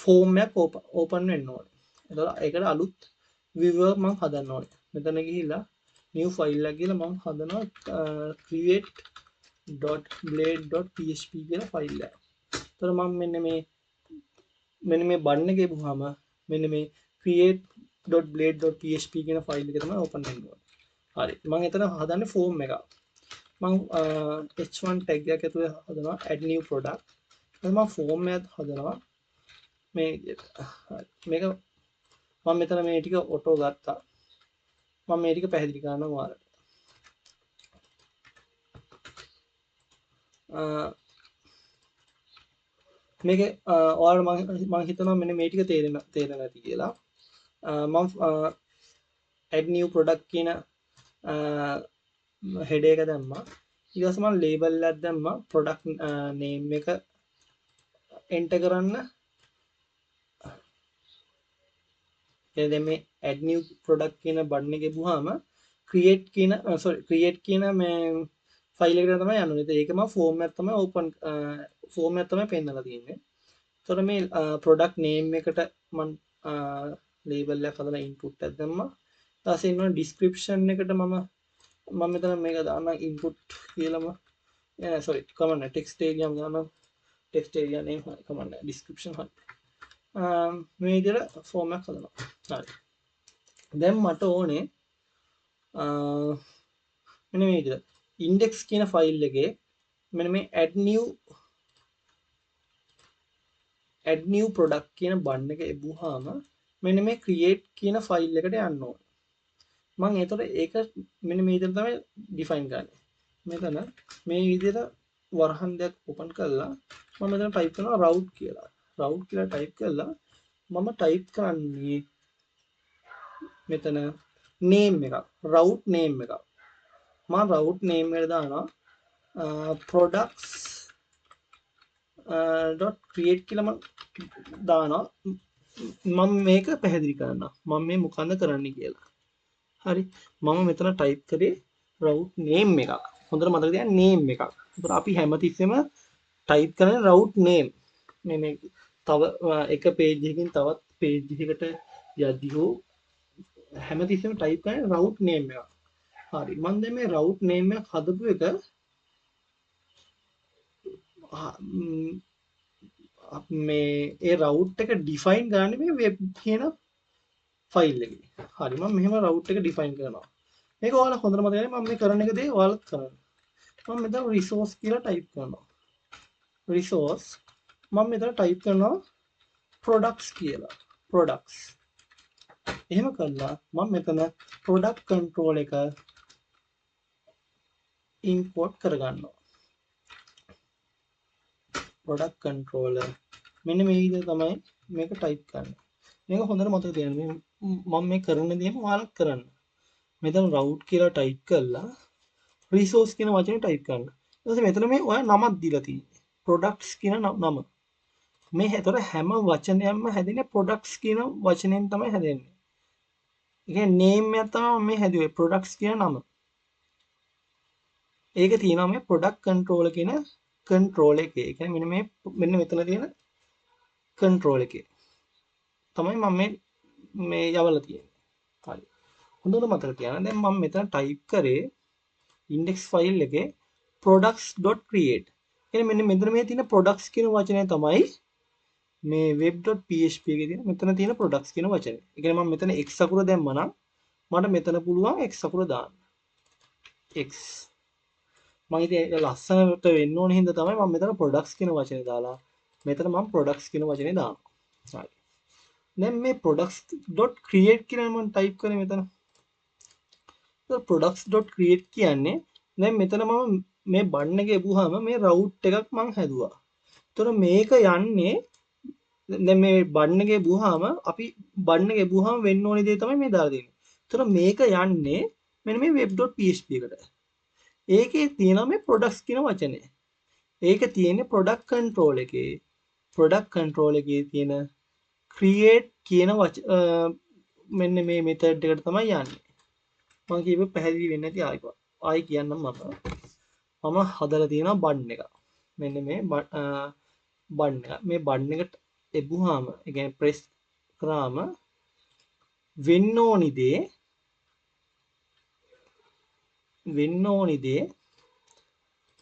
ෆෝම් එකක් ඕපන් වෙන්න ඕනේ. එතකොට ඒකට අලුත් viewer මම හදන්න ඕනේ. මෙතන ගිහිල්ලා new file එක ගිහලා මම හදනවා create.blade.php කියලා ෆයිල් එකක්. එතකොට මම මෙන්න මේ බටන් එකේ ගිහුවාම මෙන්න මේ create.blade.php කියන ෆයිල් එක තමයි ඕපන් වෙන්න ඕනේ. හරි. මම එතන හදන්නේ ෆෝම් එකක්. මම h1 tag එකක් ඇතුලේ හදනවා add new product. එතන මම ෆෝම් එකක් හදනවා මේ විදිහට. හරි. මේක මම මෙතන මේ ටික ඔටෝ ගත්තා. මම මේ ටික පැහැදිලි කරනවා ඔයාලට. මේක ඔයාලට මම හිතනවා මෙන්න මේ ටික තේරෙන්නේ නැති කියලා. මම add new product කියන header එක දැම්මා. ඊට පස්සේ මම label එකක් දැම්මා product name එක enter කරන්න. දැන් මේ add new product කියන බටන් එකේ ගිහුවාම create කියන මේ ෆයිල් එකට තමයි යන්නේ. ඒක මම ෆෝම් එකක් තමයි ඕපන් ෆෝම් එකක් තමයි පෙන්නලා තියෙන්නේ. එතකොට මේ product name එකට මම label එකක් හදලා input එකක් දැම්මා. ඊට පස්සේ ඉන්න description එකට මම මෙතන මේක දාන්න input කියලාම command text area දාන්න text area name command description හරි. මේ විදිහට ෆෝම් එකක් හදනවා. හරි. දැන් මට ඕනේ මෙන්න මේ විදිහට index කියන ෆයිල් එකේ මෙන්න මේ add new product කියන බටන් එක එබුවාම මෙන්න මේ create කියන ෆයිල් එකට යන්න ඕනේ. මම ඒතකොට ඒක මෙන්න මේ විදිහට තමයි define කරන්නේ. මෙතන මේ විදිහට වරහන් දෙයක් open කරලා මම මෙතන type කරනවා route කියලා. route කියලා type කරලා මම type කරන්නේ මෙතන name එකක් route name එකක් මම route name එකට දානවා products .create කියලා මම දානවා මම මේක පැහැදිලි කරනවා මම මේ මොකන්ද කරන්න කියලා හරි මම මෙතන type කරේ route name එකක් හොඳට මතක තියාගන්න name එකක් ඒතර අපි හැමතිස්සෙම type කරන්නේ route name මේ තව එක page එකකින් තවත් page එකකට යද්දී හෝ හැමතිස්සෙම type කරන්නේ route name එකක් හරි මම දැන් මේ route name එක හදපු එක මේ ඒ route එක define කරන්නේ මේ web කියන file එකේ. හරි මම මෙහෙම route එක define කරනවා. මේක ඔයාලා හොඳට මතක ගන්න මම මේ කරන එක දේ ඔයාලත් කරන්න. මම මෙතන resource කියලා type කරනවා. resource මම මෙතන type කරනවා products කියලා. products. එහෙම කළා මම මෙතන product control එක import කරගන්නවා. product controller මෙන්න මේ විදිහට තමයි මේක type කරන්නේ. මේක හොඳට මතක තියාගන්න. මම මේ කරන දේම ඔයාලත් කරන්න. මෙතන route කියලා type කරලා resource කියන වචනේ type කරන්න. ඊට පස්සේ මෙතන මේ ඔයා නමක් දීලා තියෙන්නේ. products කියන නම. මේ හැතර හැම වචනයක්ම හැදෙන්නේ products කියන වචනයෙන් තමයි හැදෙන්නේ. ඒ කියන්නේ name එක තමයි මේ හැදුවේ products කියන නම. ඒක තියෙනවා මේ product control කියන control එකේ. ඒ කියන්නේ මෙන්න මෙතන තියෙන control එකේ තමයි මම මේ යවලා තියෙන්නේ. හරි. හොඳට මතක තියාගන්න. දැන් මම මෙතන type කරේ index file එකේ products.create. කියන්නේ මෙන්න මෙතන මේ තියෙන products කියන වචනය තමයි මේ web.php එකේ තියෙන මෙතන තියෙන products කියන වචනේ. ඒ කියන්නේ මම මෙතන x අකුර දැම්මා නම් මට මෙතන පුළුවන් x අකුර දාන්න. x මම ඉතින් ඒක ලස්සනට වෙන්න ඕන හින්දා තමයි මම මෙතන products කියන වචනේ දාලා මෙතන මම products කියන වචනේ දානවා. හරි. දැන් මේ products.create කියලා මම type කරේ මෙතන. products.create කියන්නේ දැන් මෙතන මම මේ බටන් එක එපුවාම මේ route එකක් මම හැදුවා. ඒතර මේක යන්නේ දැන් මේ බටන් එක එපුවාම අපි බටන් එක එපුවාම වෙන්න ඕනේ දේ තමයි මේ දාලා දෙන්නේ. ඒතර මේක යන්නේ මෙන්න මේ web.php එකට. ඒකේ තියෙනවා මේ products කියන වචනේ. ඒක තියෙන්නේ product control එකේ. product control එකේ තියෙන create කියන මෙන්න මේ method එකට තමයි යන්නේ. මම කියපෙ පැහැදිලි වෙන්නේ නැති ආයි කියන්නම් මම හදලා තියෙනවා බටන් එක. මෙන්න මේ බටන් එක. මේ බටන් එකට එපුවාම ඒ කියන්නේ press කරාම වෙන්න ඕනි දේ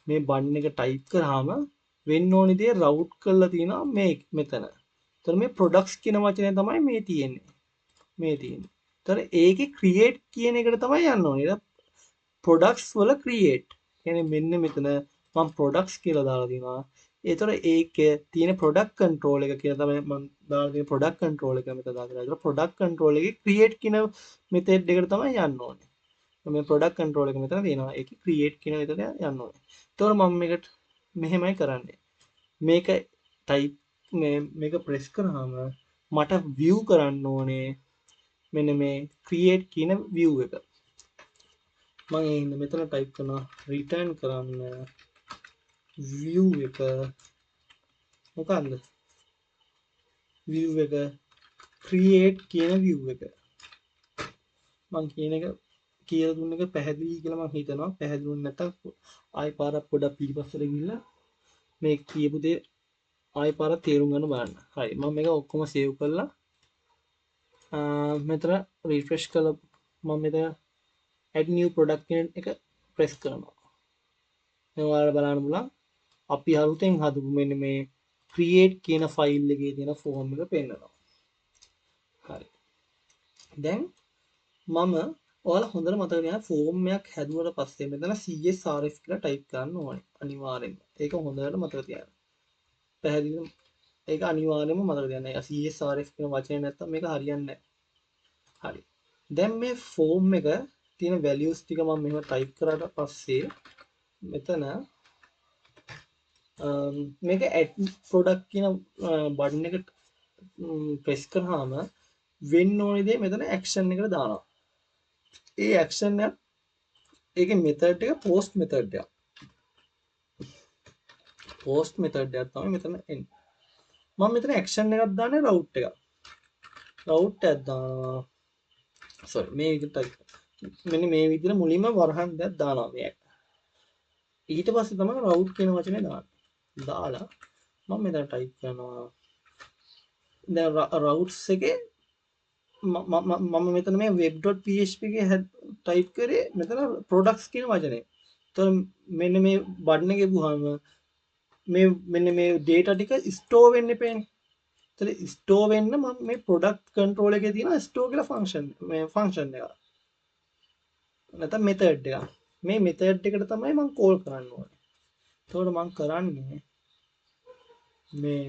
මේ බටන් එක type කරාම වෙන්න ඕනි දේ route කරලා තියෙනවා මේ මෙතන. එතකොට මේ products කියන වචනේ තමයි මේ තියෙන්නේ. එතකොට ඒකේ create කියන එකට තමයි යන්න ඕනේ. products වල create. කියන්නේ මෙන්න මෙතන මම products කියලා දාලා තියෙනවා. ඒතර ඒකේ තියෙන product control එක කියලා තමයි මම දාලා තියෙන product control එක මෙතන දාලා තියෙනවා. product control එකේ create කියන method එකට තමයි යන්න ඕනේ. මේ product control එක මෙතන තියෙනවා. ඒකේ create කියන එකට යන්න ඕනේ. එතකොට මම මේකට මෙහෙමයි කරන්නේ. මේක type මේක press කරාම මට view කරන්න ඕනේ මෙන්න මේ create කියන view එක. මම ඒ මෙතන type කරනවා return කරන්න view එක මොකක්ද view එක create කියන view එක මම කියන එක කියලා දුන්න එක පැහැදිලි කියලා මම හිතනවා පැහැදිලි නැත්නම් ආයි පාරක් පොඩක් පිටිපස්සට ගිහිල්ලා මේ කියපු දේ ආයි පාරක් තේරුම් ගන්න බලන්න. හරි මම මේක ඔක්කොම save කරලා මෙතන refresh කරලා මම මෙතන add new product කියන එක press කරනවා. දැන් ඔයාලට බලන්න පුළුවන් අපි අලුතෙන් හදපු මෙන්න මේ create කියන file එකේ තියෙන form එක පෙන්නනවා. හරි. දැන් මම ඔයාලා හොඳට මතක තියාගන්න form එකක් හැදුවට පස්සේ මෙතන CSRF කියලා type කරන්න ඕනේ අනිවාර්යෙන්ම. ඒක හොඳට මතක තියාගන්න. පැහැදිලිද? ඒක අනිවාර්යෙන්ම මතක තියාගන්න. ඒක CSRF කියන වචනේ නැත්තම් මේක හරියන්නේ නැහැ. හරි. දැන් මේ form එක තියෙන values ටික මම මෙහෙම type කරාට පස්සේ මෙතන මේක add product කියන බටන් එකට press කරාම වෙන්න ඕනේ දේ මෙතන action එකට දානවා. ඒ action එක ඒකේ method එක post method එක. post method එකක් තමයි මෙතන එන්නේ. මම මෙතන action එකක් දාන්නේ route එක. route එකක් දානවා. sorry මේ විදිහට මෙන්න මේ විදිහට මුලින්ම වරහන් දෙයක් දානවා මේ. ඊට පස්සේ තමයි route කියන වචනේ දාන්නේ. දාලා මම මෙතන type කරනවා දැන් routes එකේ මම මෙතන මේ web.php එකේ type කරේ මෙතන products කියන වචනේ. එතකොට මෙන්න මේ බටන් එකේ ගුවාම මේ මෙන්න මේ data ටික store වෙන්න එපේනේ. එතකොට store වෙන්න මම මේ product control එකේ තියෙන store කියලා function එක. නැත්නම් method එක. මේ method එකට තමයි මම call කරන්න ඕනේ. එතකොට මම කරන්නේ මේ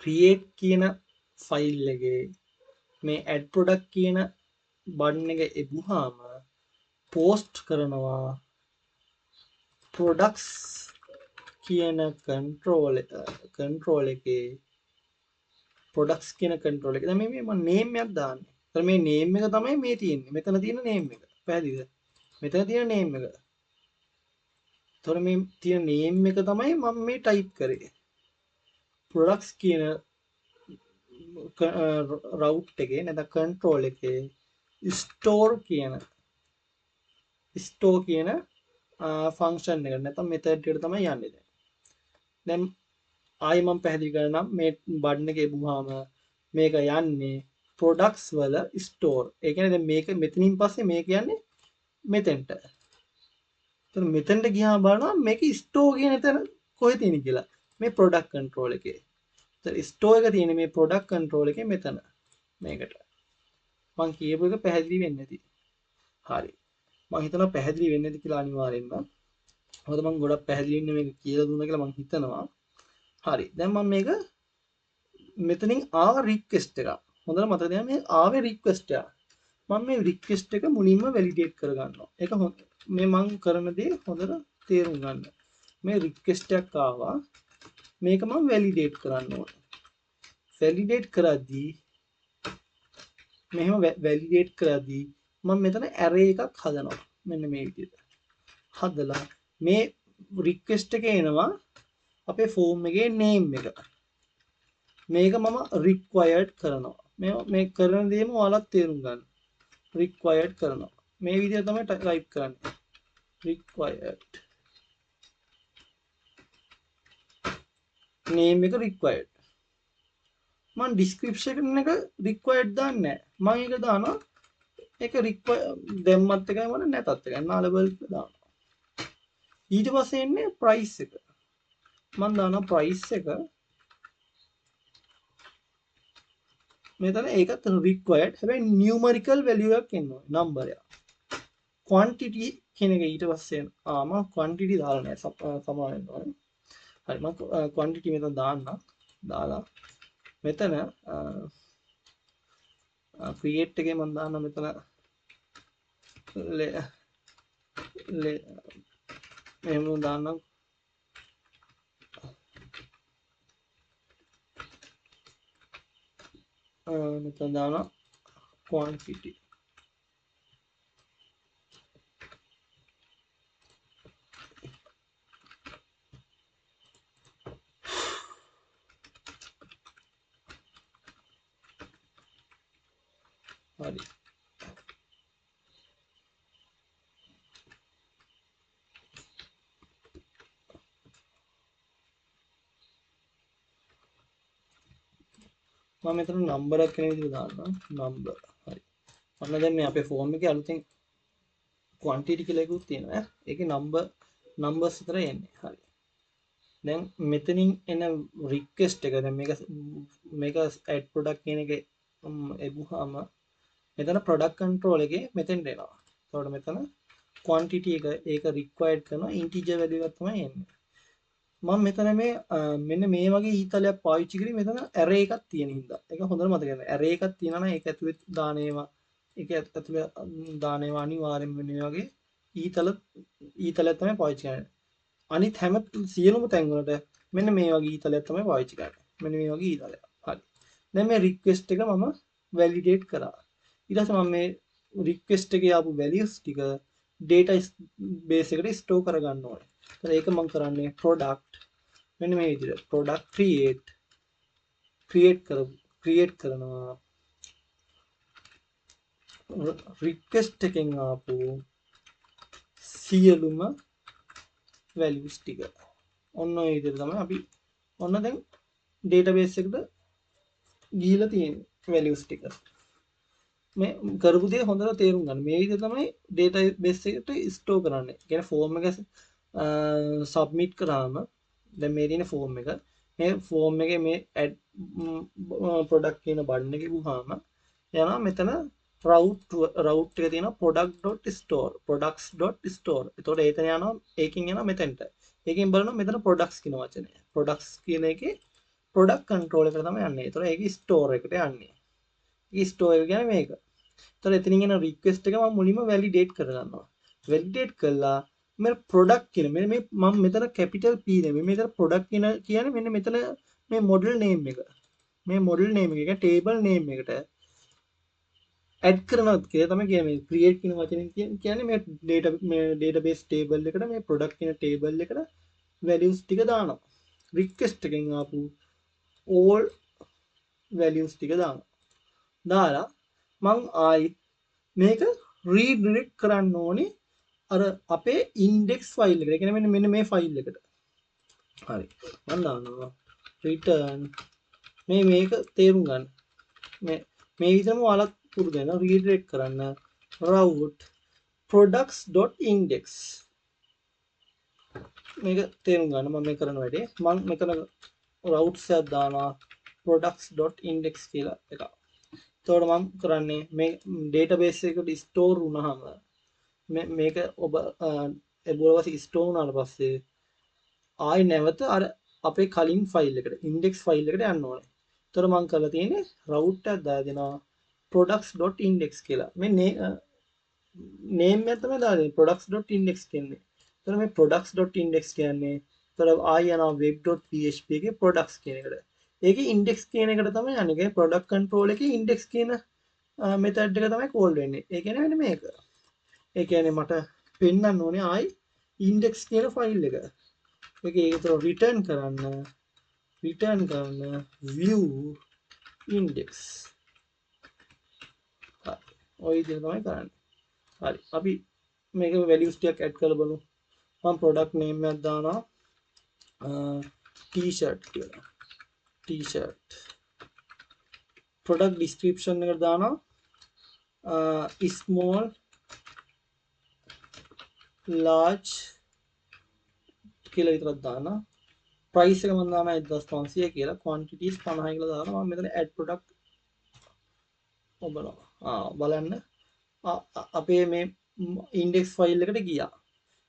create කියන file එකේ මේ add product කියන බටන් එක එපුවාම post කරනවා products කියන control එකේ products කියන control එක. දැන් මේ මම name එකක් දාන්නේ. එතන මේ name එක තමයි මේ තියෙන්නේ. මෙතන තියෙන name එක. පැහැදිලිද? මෙතන තියෙන name එක. එතකොට මේ තියෙන name එක තමයි මම මේ type කරේ. products කියන route එකේ නැත්නම් control එකේ store කියන ෆංක්ෂන් එකට නැත්නම් මෙතඩ් එකට තමයි යන්නේ. දැන් ආයි මම පැහැදිලි කරනම් මේ බටන් එක එපුවාම මේක යන්නේ ප්‍රොඩක්ට්ස් වල ස්ටෝර්. ඒ කියන්නේ දැන් මේක මෙතනින් පස්සේ මේක යන්නේ මෙතෙන්ට. එතන මෙතෙන්ට ගියාම බලනවා මේක ස්ටෝර් කියන තැන කොහෙද තියෙන්නේ කියලා. මේ ප්‍රොඩක්ට් කන්ට්‍රෝල් එකේ. එතන ස්ටෝර් එක තියෙන්නේ මේ ප්‍රොඩක්ට් කන්ට්‍රෝල් එකේ මෙතන. මේකට. මම කියපු එක පැහැදිලි වෙන්නේ නැති. හරි. මම හිතනවා පැහැදිලි වෙන්නේ නැති කියලා අනිවාර්යෙන්ම. මොකද මම ගොඩක් පැහැදිලිව මේක කියලා දුන්නා කියලා මම හිතනවා. හරි. දැන් මම මේක මෙතනින් ආව රික්වෙස්ට් එක. හොඳට මතක තියාගන්න මේ ආවේ රික්වෙස්ට් එක. මම මේ රික්වෙස්ට් එක මුලින්ම වැලිඩේට් කරගන්නවා. ඒක මේ මම කරන දේ හොඳට තේරුම් ගන්න. මේ රික්වෙස්ට් එකක් ආවා. මේක මම වැලිඩේට් කරන්න ඕනේ. වැලිඩේට් කරද්දී මෙහෙම වැලිඩේට් කරද්දී මම මෙතන ඇරේ එකක් හදනවා. මෙන්න මේ විදිහට. හදලා මේ රික්වෙස්ට් එක එනවා අපේ ෆෝම් එකේ නේම් එක. මේක මම රික්වයර්ඩ් කරනවා. මේ කරන දේම ඔයාලත් තේරුම් ගන්න. රික්වයර්ඩ් කරනවා. මේ විදිහට තමයි ටයිප් කරන්නේ. රික්වයර්ඩ්. නේම් එක රික්වයර්ඩ්. මම ඩිස්ක්‍රිප්ෂන් එක රික්වයර්ඩ් දාන්නේ නැහැ. මම ඒක දානවා ඒක දැම්මත් එකයි වල නැතත් එකයි. නාලබල් දානවා. ඊට පස්සේ එන්නේ ප්‍රයිස් එක. මම දානවා ප්‍රයිස් එක. මෙතන ඒකත් රික්වයර්ඩ්. හැබැයි නියුමරිකල් වැලියු එකක් එන්න ඕනේ. නම්බර් එක. quantity කියන එක ඊට පස්සේ මම quantity දාලා නැහැ. සමාන වෙන්න ඕනේ. හරි මම quantity මෙතන දාන්නම්. දාලා මෙතන create එකේ මම දාන්න මෙතන එහෙම දාන්නම්. මෙතන දාන quantity. හරි. මම මෙතන නම්බර් එකක් කියන විදිහට දාන්නම්. නම්බර්. හරි. ඔන්න දැන් මේ අපේ ෆෝම් එකේ අලුතෙන් quantity කියලා එකකුත් තියෙනවා. ඒකේ නම්බර්ස් විතරයි එන්නේ. හරි. දැන් මෙතනින් එන රික්වෙස්ට් එක දැන් මේක ඇඩ් ප්‍රොඩක්ට් කියන එකේ එබුවාම මෙතන ප්‍රොඩක්ට් කන්ට්‍රෝල් එකේ මෙතෙන්ට එනවා. එතකොට මෙතන quantity එක ඒක රික්වයර්ඩ් කරන ඉන්ටිජර් වැලියු එකක් තමයි එන්නේ. මම මෙතන මේ මෙන්න මේ වගේ ඊතලයක් පාවිච්චි කරේ මෙතන ඇරේ එකක් තියෙන හින්දා. ඒක හොඳට මතක ගන්න. ඇරේ එකක් තියෙනවා නම් ඒක ඇතුලේ දාන ඒවා ඒක ඇතුලේ දාන ඒවා අනිවාර්යෙන්ම මේ වගේ ඊතලයක් තමයි පාවිච්චි කරන්නේ. අනිත් හැම සියලුම තැන්වලට මෙන්න මේ වගේ ඊතලයක් තමයි පාවිච්චි කරන්නේ. මෙන්න මේ වගේ ඊතලයක්. හරි. දැන් මේ රික්වෙස්ට් එක මම වැලිඩේට් කරා. ඊට පස්සේ මම මේ රික්වෙස්ට් එකේ ආපු වැලියුස් ටික data base එකට ස්ටෝර් කරගන්න ඕනේ. ඒත් ඒක මම කරන්නේ product මෙන්න මේ විදිහට product create කරනවා රික්වෙස්ට් එකෙන් ආපු සියලුම values ටික. ඔන්න ඔය විදිහට තමයි අපි ඔන්න දැන් database එකට ගිහිලා තියෙන්නේ values ටික. මේ කරපු දේ හොඳට තේරුම් ගන්න. මේ විදිහට තමයි database එකට ස්ටෝර් කරන්නේ. කියන්නේ form එක submit කරාම දැන් මේ තියෙන form එක මේ form එකේ මේ add product කියන බටන් එක ගුවාම යනවා මෙතන route එක තියෙනවා product.store products.store. එතකොට එතන යනවා ඒකෙන් යනවා මෙතෙන්ට. ඒකෙන් බලනවා මෙතන products කියන වචනය. products කියන එකේ product control එකට තමයි යන්නේ. එතකොට ඒකේ store එකට යන්නේ. ඒ store එක කියන්නේ මේක. එතකොට එතනින් එන request එක මම මුලින්ම validate කරගන්නවා. validate කළා මේ product කියන මේ මම මෙතන capital P නෙමෙයි මෙතන product කියන කියන්නේ මෙන්න මෙතන මේ model name එක. මේ model name එක table name එකට add කරනවා කියලා තමයි කියන්නේ create කියන වචනෙන් කියන්නේ මේ database table එකට මේ product කියන table එකට values ටික දානවා. request එකෙන් ආපු all values ටික දානවා. දාලා මං ආයි මේක redirect කරන්න ඕනේ අර අපේ ඉන්ඩෙක්ස් ෆයිල් එකට. ඒ කියන්නේ මෙන්න මේ ෆයිල් එකට. හරි. මම දානවා return මේක තේරුම් ගන්න. මේ විදිහම ඔයාලත් පුරුදු වෙනවා රීඩිරෙක්ට් කරන්න route products.index මේක තේරුම් ගන්න මම මේ කරන වැඩේ මම මෙතන routes එකක් දානවා products.index කියලා එකක්. එතකොට මම කරන්නේ මේ database එකට store වුණාම මේක ඔබ එබුවවස් store වුණාට පස්සේ ආයි නැවත අර අපේ කලින් ෆයිල් එකට index ෆයිල් එකට යන්න ඕනේ. එතකොට මම කරලා තියෙන්නේ route එකක් දාලා දෙනවා products.index කියලා. මේ name එක තමයි දාන්නේ products.index කියන්නේ. එතකොට මේ products.index කියන්නේ එතකොට ආයි යනවා web.php එකේ products කියන එකට. ඒකේ index කියන එකට තමයි යන්නේ. ඒ product control එකේ index කියන method එක තමයි call වෙන්නේ. ඒ කියන්නේ මෙන්න මේක. ඒ කියන්නේ මට පෙන්වන්න ඕනේ ආයි index කියන ෆයිල් එක. ඒක return කරන්න view index. ඔය විදිහට තමයි කරන්නේ. හරි. අපි මේක values ටිකක් add කරලා බලමු. මම product name එකක් දානවා t-shirt කියලා. t-shirt. product description එකට දානවා small large කියලා විතරක් දානවා. price එක මම දානවා 1500 කියලා. quantities 50 කියලා දානවා. මම මෙතන add product බලන්න අපේ මේ ඉන්ඩෙක්ස් ෆයිල් එකට ගියා.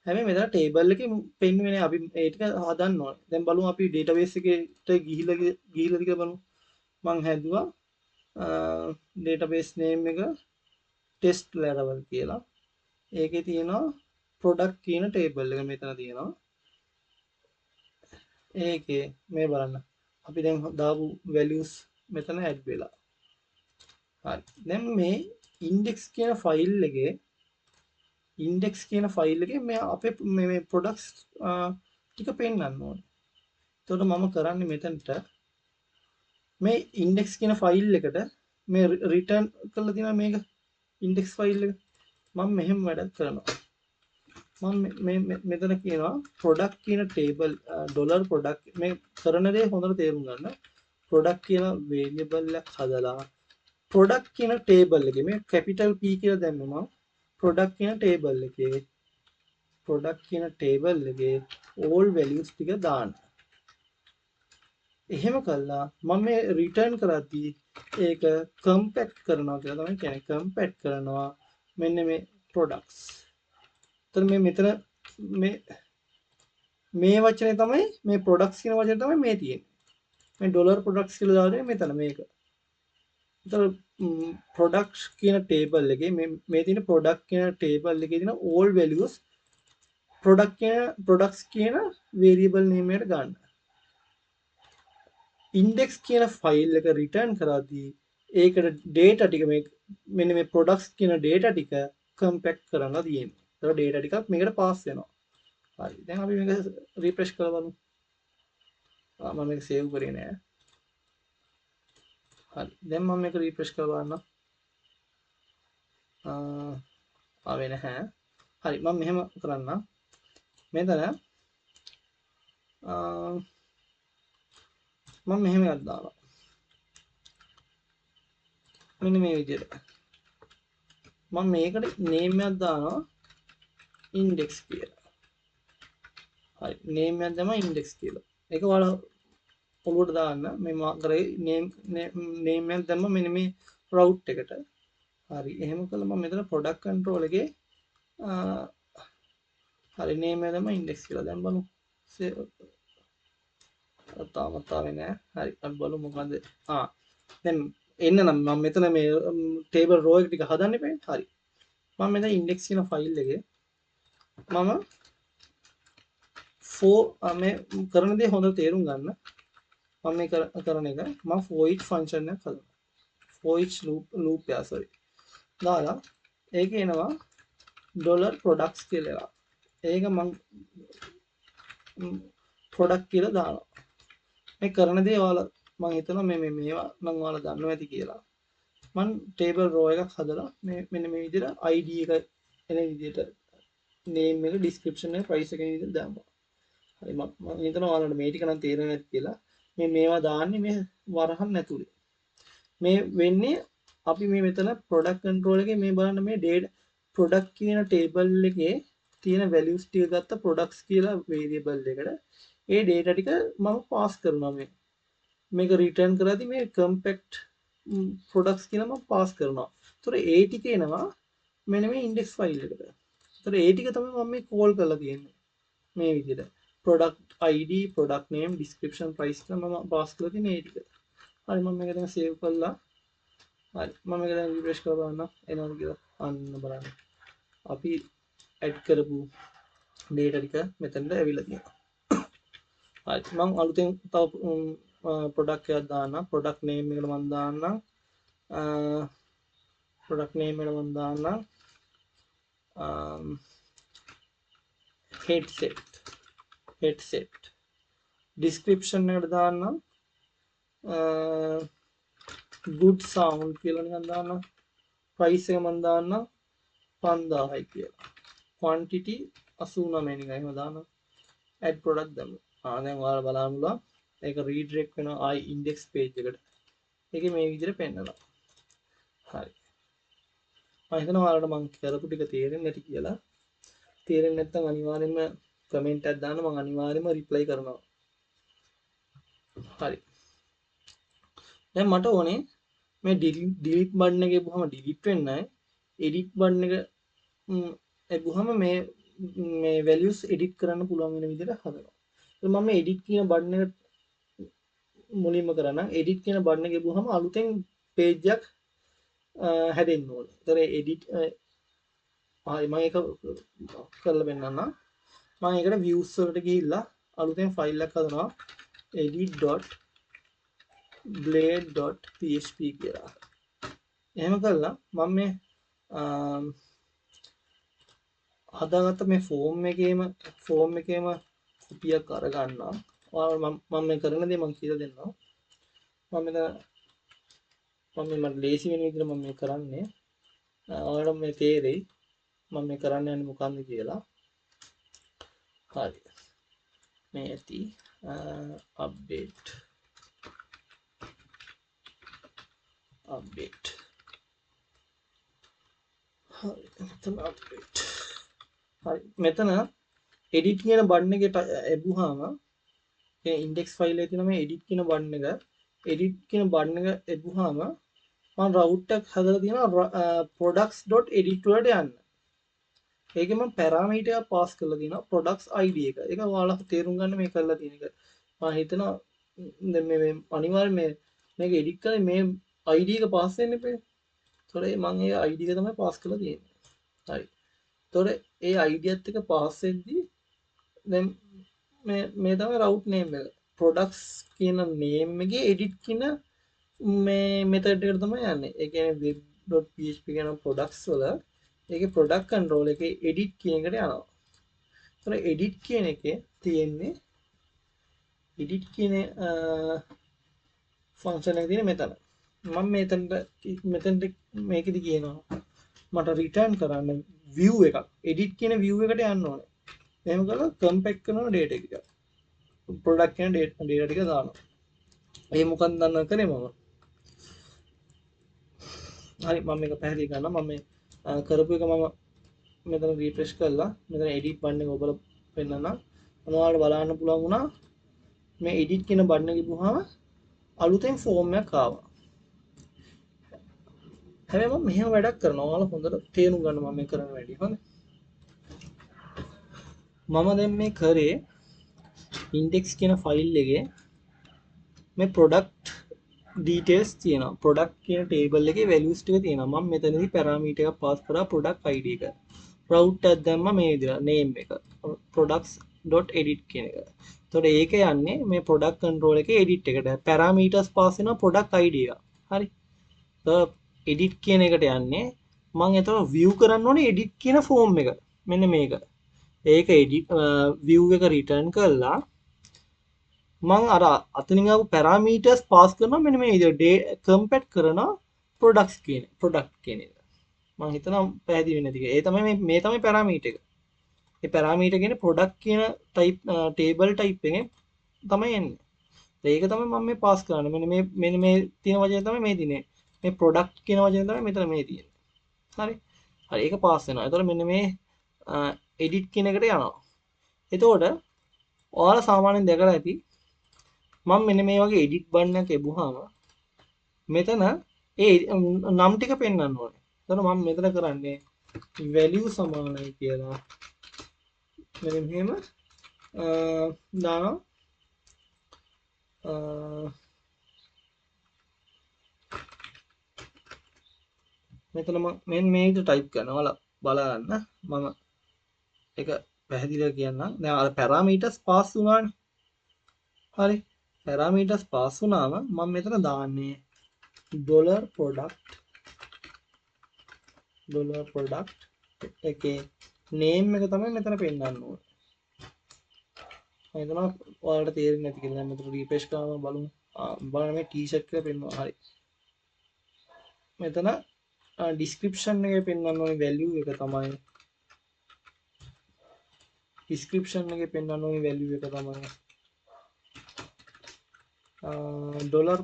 හැබැයි මෙතන ටේබල් එකේ පෙන්වෙන්නේ අපි ඒ ටික හදන්න ඕනේ. දැන් බලමු අපි ඩේටාබේස් එකට ගිහිල්ලාද කියලා බලමු. මම හැදුවා ඩේටාබේස් නේම් එක ටෙස්ට් ලැරවල් කියලා. ඒකේ තියෙනවා product කියන ටේබල් එක මෙතන තියෙනවා. ඒකේ මේ බලන්න. අපි දැන් දාපු values මෙතන add වෙලා. හරි. දැන් මේ index කියන ෆයිල් එකේ මේ අපේ මේ products ටික පෙන්වන්න ඕනේ. එතකොට මම කරන්නේ මෙතනට මේ index කියන ෆයිල් එකට මේ return කරලා තියෙනවා මේක index ෆයිල් එක. මම මෙහෙම වැඩක් කරනවා. මම මෙතන කියනවා product කියන table $product මේ කරන දේ හොඳට තේරුම් ගන්න. product කියන variable එකක් හදලා product කියන table එකේ මේ capital P කියලා දැම්මම product කියන table එකේ all values ටික දාන්න. එහෙම කළා මම මේ return කරද්දී ඒක compact කරනවා කියලා තමයි කියන්නේ. compact කරනවා මෙන්න මේ products. එතන මෙතන මේ වචනේ තමයි මේ products කියන වචනේ තමයි මේ තියෙන්නේ. මේ $products කියලා දාන්නේ මෙතන මේක. එතන products කියන table එකේ මේ තියෙන product කියන table එකේ තියෙන all values products කියන variable name එකට ගන්න. index කියන file එක return කරද්දී ඒකට data ටික මෙන්න මේ products කියන data ටික compact කරන්න තියෙනවා. ඒතකොට data ටිකක් මේකට pass වෙනවා. හරි. දැන් අපි මේක refresh කරලා බලමු. මම මේක save කරේ නෑ. හරි. දැන් මම මේක refresh කරලා බලන්න. ආවේ නැහැ. හරි. මම මෙහෙම කරන්නම්. මෙතන මම මෙහෙම එකක් දානවා. මෙන්න මේ විදිහට. මම මේකට name එකක් දානවා index කියලා. හරි. name එකක් දැම්මා index කියලා. ඒක ඔයාලා ඔලුවට දාන්න මේ මා කරේ name එකක් දැම්මා මෙන්න මේ route එකට. හරි. එහෙම කළා මම මෙතන product control එකේ හරි name එක දැම්මා index කියලා. දැන් බලමු. තාමත් ආවේ නෑ. හරි. අපි බලමු මොකද්ද. දැන් එන්න නම් මම මෙතන මේ table row එක ටික හදන්න එපා. හරි. මම මෙතන index කියන ෆයිල් එකේ මම මේ කරන දේ හොඳට තේරුම් ගන්න. මම මේ කරන එක මම for each function එකක් හදනවා. for each loop එක sorry. දාලා ඒකේ එනවා $products කියලා. ඒක මම product කියලා දානවා. මේ කරන දේ ඔයාලා මම හිතනවා මේවා නම් ඔයාලා දන්නවා ඇති කියලා. මම table row එකක් හදලා මෙන්න මේ විදිහට ID එක එන විදිහට name එක description එක price එක විදිහට දානවා. හරි මම හිතනවා ඔයාලට මේ ටික නම් තේරෙන්නේ නැති කියලා. මේවා දාන්නේ මේ වරහන් ඇතුලේ. මේ වෙන්නේ අපි මේ මෙතන product control එකේ මේ බලන්න මේ data product කියන table එකේ තියෙන values ටික ගත්ත products කියලා variable එකට ඒ data ටික මම pass කරනවා මේක return කරද්දි මේ compact products කියලා මම pass කරනවා. ඒතර ඒ ටික එනවා මෙන්න මේ index file එකට. ඒතර ඒ ටික තමයි මම මේ call කරලා තියෙන්නේ. මේ විදිහට product id product name description price කියලා මම pass කරලා තියෙන ඒ ටික. හරි මම මේක දැන් save කරලා හරි මම මේක දැන් refresh කරලා බලන්න එනවද කියලා අන්න බලන්න. අපි add කරපු data ටික මෙතනට ඇවිල්ලා තියෙනවා. හරි මම අලුතෙන් තව product එකක් දාන්නම්. product name එකට මම දාන්නම් product name එකට මම දාන්නම් headset description එකට දාන්නම් good sound කියලා නිකන් දාන්නම් price එක මම දාන්නම් 5000යි කියලා quantity 89 නිකන් එහෙම දාන්නම් add product දැම්මා දැන් ඔයාලා බලන්න පුළුවන් ඒක redirect වෙනවා ආයි index page එකට ඒකේ මේ විදිහට පෙන්නනවා හරි මම හිතනවා ඔයාලට මම කරපු ටික තේරෙන්නේ නැති කියලා තේරෙන්නේ නැත්නම් අනිවාර්යෙන්ම කමෙන්ට් එකක් දාන්න මම අනිවාර්යෙන්ම රිප්ලයි කරනවා හරි දැන් මට ඕනේ මේ delete button එකේ ගිහම delete වෙන්නයි edit button එක ගිහම මේ values edit කරන්න පුළුවන් වෙන විදිහට හදනවා. ඉතින් මම edit කියන button එක මුලින්ම කරනවා. edit කියන button එක ගිහම අලුතෙන් page එකක් හැදෙන්න ඕනේ. ඒතර edit ආයි මම ඒක කරලා පෙන්නන්නම්. මම ඒකට views වලට ගිහිල්ලා අලුතෙන් file එකක් හදනවා edit.blade.php කියලා. එහෙම කළා මම මේ හදාගත්ත මේ ෆෝම් එකේම කොපියක් අරගන්නවා. මම මේ කරන දේ මම කියලා දෙන්නම්. මම මට ලේසි වෙන විදිහට මම මේ කරන්නේ. ඔයාලට මේ තේරෙයි මම මේ කරන්න යන්නේ මොකක්ද කියලා. හරි. මේ ඇති update හරි මෙතන update හරි මෙතන edit කියන බටන් එකට එබුවාම මේ index file එකේ තියෙන මේ edit කියන බටන් එක edit කියන බටන් එක එබුවාම මම route එකක් හදලා තියෙනවා products.edit වලට යන්න. ඒකේ මම parameter එකක් pass කරලා තියෙනවා products id එක. ඒක ඔයාලා තේරුම් ගන්න මේ කරලා තියෙන එක. මම හිතනවා දැන් මේ අනිවාර්යයෙන් මේක edit කරේ මේ id එක pass වෙන්න එපේ. ඒතොර මම ඒ id එක තමයි pass කරලා තියෙන්නේ. හරි. ඒතොර ඒ id එකත් එක්ක pass වෙද්දි දැන් මේ තමයි route name එක. products කියන name එකේ edit කියන මේ method එකට තමයි යන්නේ. ඒ කියන්නේ web.php කියන products වල ඒකේ product control එකේ edit කියන එකට යනවා. ඒතොර edit කියන එකේ තියෙන්නේ edit කියන function එක තියෙන්නේ මෙතන. මම මෙතනට මේකෙදි කියනවා මට return කරන්න view එකක් edit කියන view එකට යන්න ඕනේ. එහෙම කළා compact කරනවා data එක. product කියන data ටික දානවා. ඒ මොකක්ද දන්න කරේ මම. හරි මම මේක පැහැදිලි කරනවා. මම මේ කරපු එක මම මෙතන refresh කරලා මෙතන edit button එක ඔබලා පෙන්නනවා. ඔයාලට බලන්න පුළුවන් වුණා මේ edit කියන button එක ගිහුවාම අලුතෙන් form එකක් ආවා. හැබැයි මම මෙහෙම වැඩක් කරනවා. ඔයාලා හොඳට තේරුම් ගන්න මම මේ කරන වැඩේ. හොඳයි. මම දැන් මේ කරේ index කියන ෆයිල් එකේ මේ product details තියෙනවා. product කියන table එකේ values ටික තියෙනවා. මම මෙතනදී parameter එකක් pass කරා product id එක. route එකක් දැම්මා මේ විදිහට name එක. products.edit කියන එක. එතකොට ඒක යන්නේ මේ product control එකේ edit එකට. parameters pass වෙනවා product id එක. හරි. edit කියන එකට යන්නේ මම එතකොට view කරන්න ඕනේ edit කියන form එක. මෙන්න මේක. ඒක edit view එක return කරලා මම අර අතනින් ආපු parameters pass කරනවා මෙන්න මේ විදිහට compact කරනවා product කියන එක. මම හිතනවා පැහැදිලි වෙන්නේ නැති කියලා. ඒ තමයි මේ තමයි parameter එක. ඒ පැරාමීටර් කියන්නේ product කියන type table type එකෙන් තමයි එන්නේ. ඒක තමයි මම මේ පාස් කරන්නේ. මෙන්න මේ තියෙන වචනේ තමයි මේ තියෙන්නේ. මේ product කියන වචනේ තමයි මෙතන මේ තියෙන්නේ. හරි. හරි ඒක පාස් වෙනවා. එතකොට මෙන්න මේ edit කියන එකට යනවා. එතකොට ඔයාලා සාමාන්‍යයෙන් දැකලා ඇති මම මෙන්න මේ වගේ edit button එකක් එබුවාම මෙතන ඒ නම් ටික පෙන්වන්න ඕනේ. එතකොට මම මෙතන කරන්නේ value සමානයි කියලා මෙන්න මෙහෙම දානවා. මෙතන මෙන්න මේක ටයිප් කරනවා බලන්න මම ඒක පැහැදිලිව කියන්නම්. දැන් අර පැරාමීටර්ස් පාස් වුණානේ. හරි. පැරාමීටර්ස් පාස් වුණාම මම මෙතන දාන්නේ $product එකේ name එක තමයි මෙතන පෙන්නන්න ඕනේ. මම හිතනවා ඔයාලට තේරෙන්නේ නැති කියලා. දැන් මෙතන රිෆ්‍රෙෂ් කරනවා බලමු. බලන්න මේ ටී-ෂර්ට් කියලා පෙන්වනවා. හරි. මෙතන description එකේ පෙන්වන්න ඕනේ value එක තමයි description එකේ පෙන්වන්න ඕනේ value එක තමයි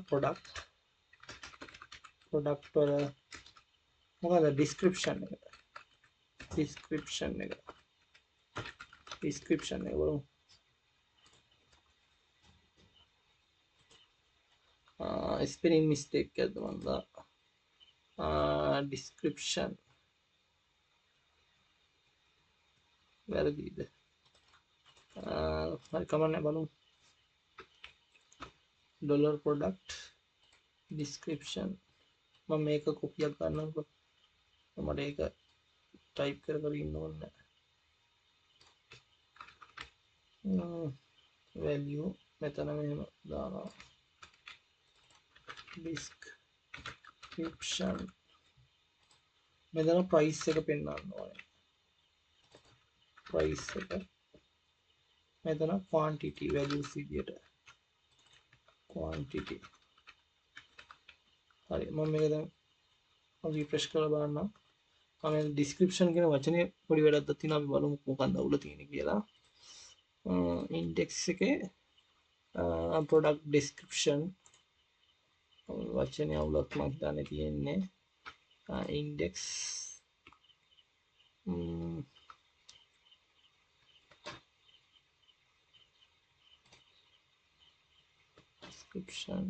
$product වල මොකද description එක බලමු. spelling mistake එකක්ද මන්ද description වැරදිද? හරි කමන්නේ බලමු. $product description මම මේක කොපියක් ගන්නකො. මට ඒක ටයිප් කර ඉන්න ඕනේ. value මෙතන මෙහෙම දානවා. description මෙතන price එක පෙන්වන්න ඕනේ. price එක මෙතන quantity values විදියට quantity. හරි මම මේක දැන් රිෆ්‍රෙෂ් කරලා බලන්න. මම description කියන වචනේ පොඩි වැඩක් තියෙනවා. අපි බලමු මොකක්ද අවුල තියෙන්නේ කියලා. index එකේ product description වචනේ අවුලක් මම හිතන්නේ තියෙන්නේ. index description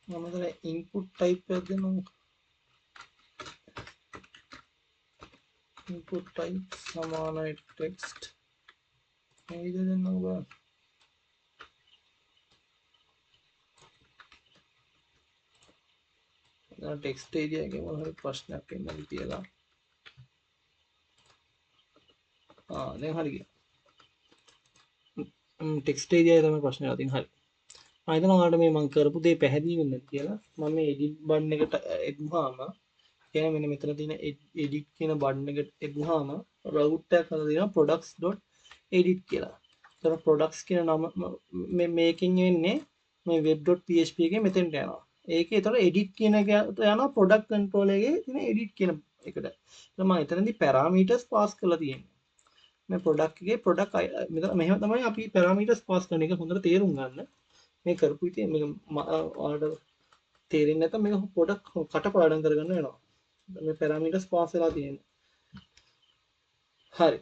මම මෙතන input type එකක් දෙනවා. input type සමානයි text මේ විදිහට දෙන්නම් බලන්න. ටෙක්ස්ට් ඒරියා එකේ මොන හරි ප්‍රශ්නයක් එන්නද කියලා. දැන් හරි ගියා. ටෙක්ස්ට් ඒරියා තමයි ප්‍රශ්නේ තියෙන්නේ. හරි. මම හිතනවා ඔයාලට මේ මම කරපු දේ පැහැදිලි වෙන්නේ නැති කියලා. මම මේ edit button එකට එදුවාම කියන්නේ මෙන්න මෙතන තියෙන edit කියන button එකට එදුවාම route එකක් හදලා තියෙනවා products.edit කියලා. ඒතර products කියන නම මේකෙන් එන්නේ මේ web.php එකේ මෙතෙන්ට යනවා. ඒකේ ඒතර edit කියන එක යනවා product control එකේ තියෙන edit කියන එකට. මම එතනදී parameters pass කරලා තියෙනවා. මේ product එකේ product මෙහෙම තමයි අපි parameters pass කරන එක හොඳට තේරුම් ගන්න. මේ කරපු ඉතින් මේක ඔයාලට තේරෙන්නේ නැත්නම් මේක පොඩක් කටපාඩම් කරගන්න වෙනවා. මේ parameters pass වෙලා තියෙනවා. හරි.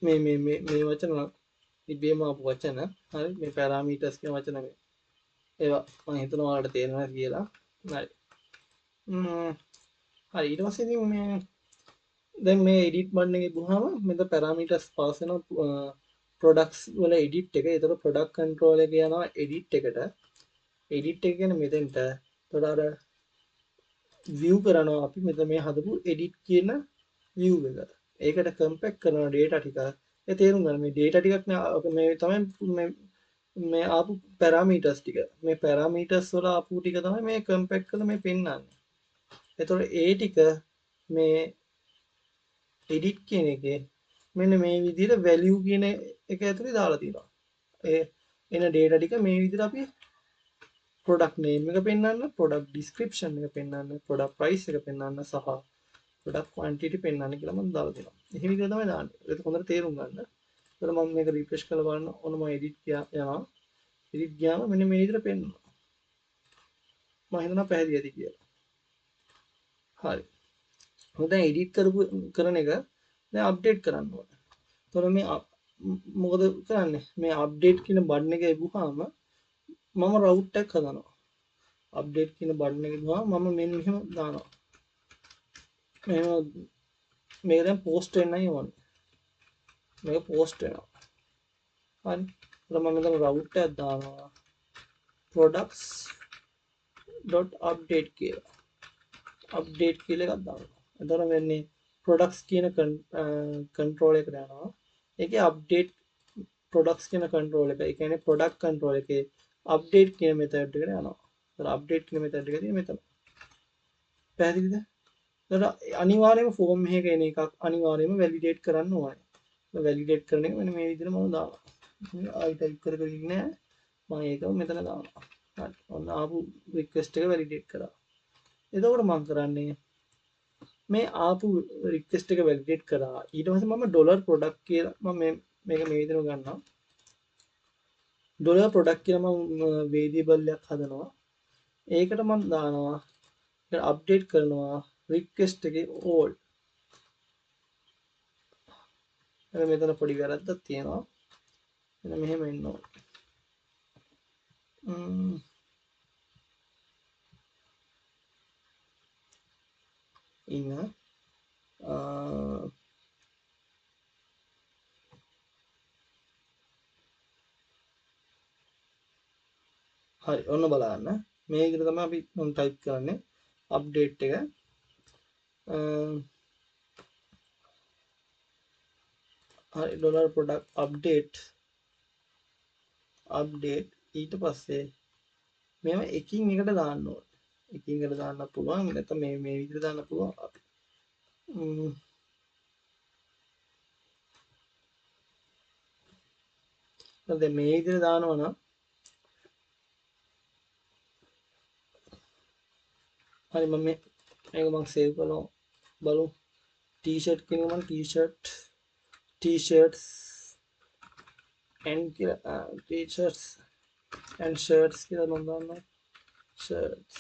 මේ වචන ඉබේම ආපු වචන. හරි මේ parameters කියන වචන මේ. ඒවා මම හිතනවා ඔයාලට තේරෙනවා කියලා. හරි. හරි ඊට පස්සේ ඉතින් මේ දැන් මේ edit button එකේ ගිහම මෙතන parameters pass වෙනවා products වල edit එක. ඒතර product control එක යනවා edit එකට. edit එක කියන්නේ මෙතෙන්ට. එතකොට අර view කරනවා අපි මෙතන මේ හදපු edit කියන view එක. ඒකට compact කරනවා data ටික. ඒ තේරුම් ගන්න මේ data ටිකක් නේ මේ තමයි මේ ආපු parameters ටික. මේ parameters වල ආපු ටික තමයි මේ compact කරලා මේ පෙන්නන්නේ. එතකොට ඒ ටික මේ edit කියන එකේ මෙන්න මේ විදිහට value කියන එක ඇතුලේ දාලා තියෙනවා. ඒ එන data ටික මේ විදිහට අපි product name එක පෙන්වන්න, product description එක පෙන්වන්න, product price එක පෙන්වන්න සහ product quantity පෙන්වන්න කියලා මම දාලා දෙනවා. එහෙම විදිහට තමයි දාන්නේ. ඒක හොඳට තේරුම් ගන්න. ඒතර මම මේක refresh කරලා බලන්න ඕන මම edit යනවා. edit ගියාම මෙන්න මේ විදිහට පෙන්වනවා. මම හිතනවා පැහැදිලි ඇති කියලා. හරි. මොකද දැන් edit කරන එක දැන් update කරන්න ඕනේ. එතකොට මේ මොකද කරන්නේ? මේ update කියන බටන් එක එපුවාම මම route එකක් හදනවා. update කියන බටන් එක ගිහුවම මම මෙන්න මෙහෙම දානවා. මෙහෙම මේක දැන් post වෙන්නයි ඕනේ. මේක post වෙනවා. හරි. එතකොට මම මෙතන route එකක් දානවා. products.update කියලා. update කියලා එකක් දානවා. එතකොට වෙන්නේ products කියන control එකට යනවා. ඒකේ update products කියන control එක. ඒ කියන්නේ product control එකේ update කියන method එකට යනවා. එතකොට update කියන method එක තියෙන්නේ මෙතන. පැහැදිලිද? එතකොට අනිවාර්යයෙන්ම form එකක එන එකක් අනිවාර්යයෙන්ම validate කරන්න ඕනේ. validate කරන එක මෙන්න මේ විදිහට මම දානවා. ආයි type කර කර ඉන්නේ නැහැ. මම ඒකම මෙතන දානවා. හරි. ඔන්න ආපු request එක validate කරා. එතකොට මම කරන්නේ මේ ආපු රික්වෙස්ට් එක වැලිඩේට් කරා. ඊට පස්සේ මම ඩොලර් ප්‍රොඩක්ට් කියලා මම මේක මේ විදිහට ගන්නවා. ඩොලර් ප්‍රොඩක්ට් කියලා මම වේරියබල් එකක් හදනවා. ඒකට මම දානවා ඒක අප්ඩේට් කරනවා රික්වෙස්ට් එකේ all. එහෙනම් මෙතන පොඩි වැරද්දක් තියෙනවා. මෙන්න මෙහෙම එන්න ඕන. ඉන්න හරි ඔන්න බලන්න මේ විදිහට තමයි අපි ටයිප් කරන්නේ අප්ඩේට් එක හරි ඩොලර් ප්‍රොඩක්ට් අප්ඩේට් ඊට පස්සේ මේව එකින් එකට දාන්න ඕනේ එකින් එකට දාන්න පුළුවන් නැත්නම් මේ විදිහට දාන්න පුළුවන් අපි දැන් මේ විදිහට දානවා නම් හරි මම මේක මම සේව් කරනවා බලමු t-shirt කියන මම t-shirts and t-shirts and shirts කියලා මම දාන්නවා shirts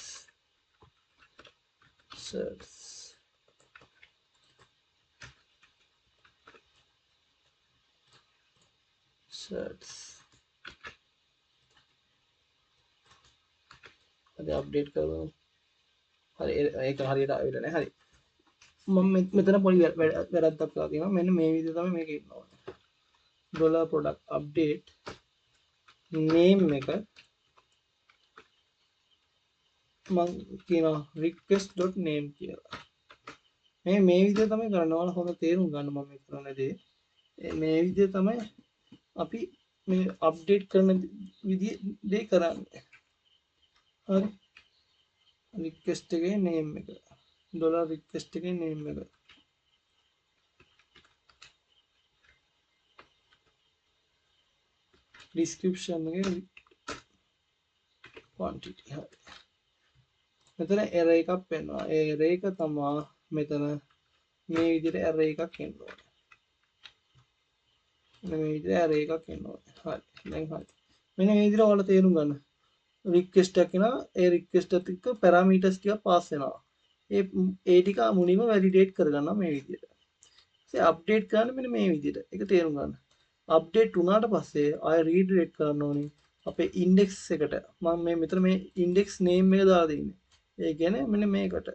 හරි අප්ඩේට් කරමු හරි ඒක හරියට ආවිලා නැහැ හරි මම මෙතන පොඩි වැරද්දක් කරලා තියෙනවා මෙන්න මේ විදිහට තමයි මේක ඉන්න ඕනේ ඩොලර් ප්‍රොඩක්ට් අප්ඩේට් නේම් එක මම කියනවා request.name කියලා මේ විදිහට තමයි කරන්න ඕන හොඳ තේරුම් ගන්න මම මේ කරන දේ මේ විදිහට තමයි අපි මේ අප්ඩේට් කරන විදිහ දේ කරන්නේ හරි රික්වෙස්ට් එකේ නේම් එක ඩොලර් රික්වෙස්ට් එකේ නේම් එක ඩිස්ක්‍රිප්ෂන් එකේ quantity හරි මෙතන error එකක් වෙනවා ඒ error එක තමයි මෙතන මේ විදිහට error එකක් එන්න ඕනේ මේ විදිහට error එකක් එන්න ඕනේ හරි දැන් හරි මෙන්න මේ විදිහට ඔයාලා තේරුම් ගන්න රික්වෙස්ට් එකක් එනවා ඒ රික්වෙස්ට් එකත් එක්ක පැරාමීටර්ස් ටික පාස් වෙනවා ඒ ටික මුලින්ම වැලිඩේට් කරගන්නවා මේ විදිහට ඉතින් අප්ඩේට් කරන්න මෙන්න මේ විදිහට ඒක තේරුම් ගන්න අප්ඩේට් වුණාට පස්සේ ආය රීඩිරෙක්ට් කරන්න ඕනේ අපේ ඉන්ඩෙක්ස් එකට මම මේ මෙතන මේ ඉන්ඩෙක්ස් නේම් එක දාලා දෙන්නේ ඒ කියන්නේ මෙන්න මේකට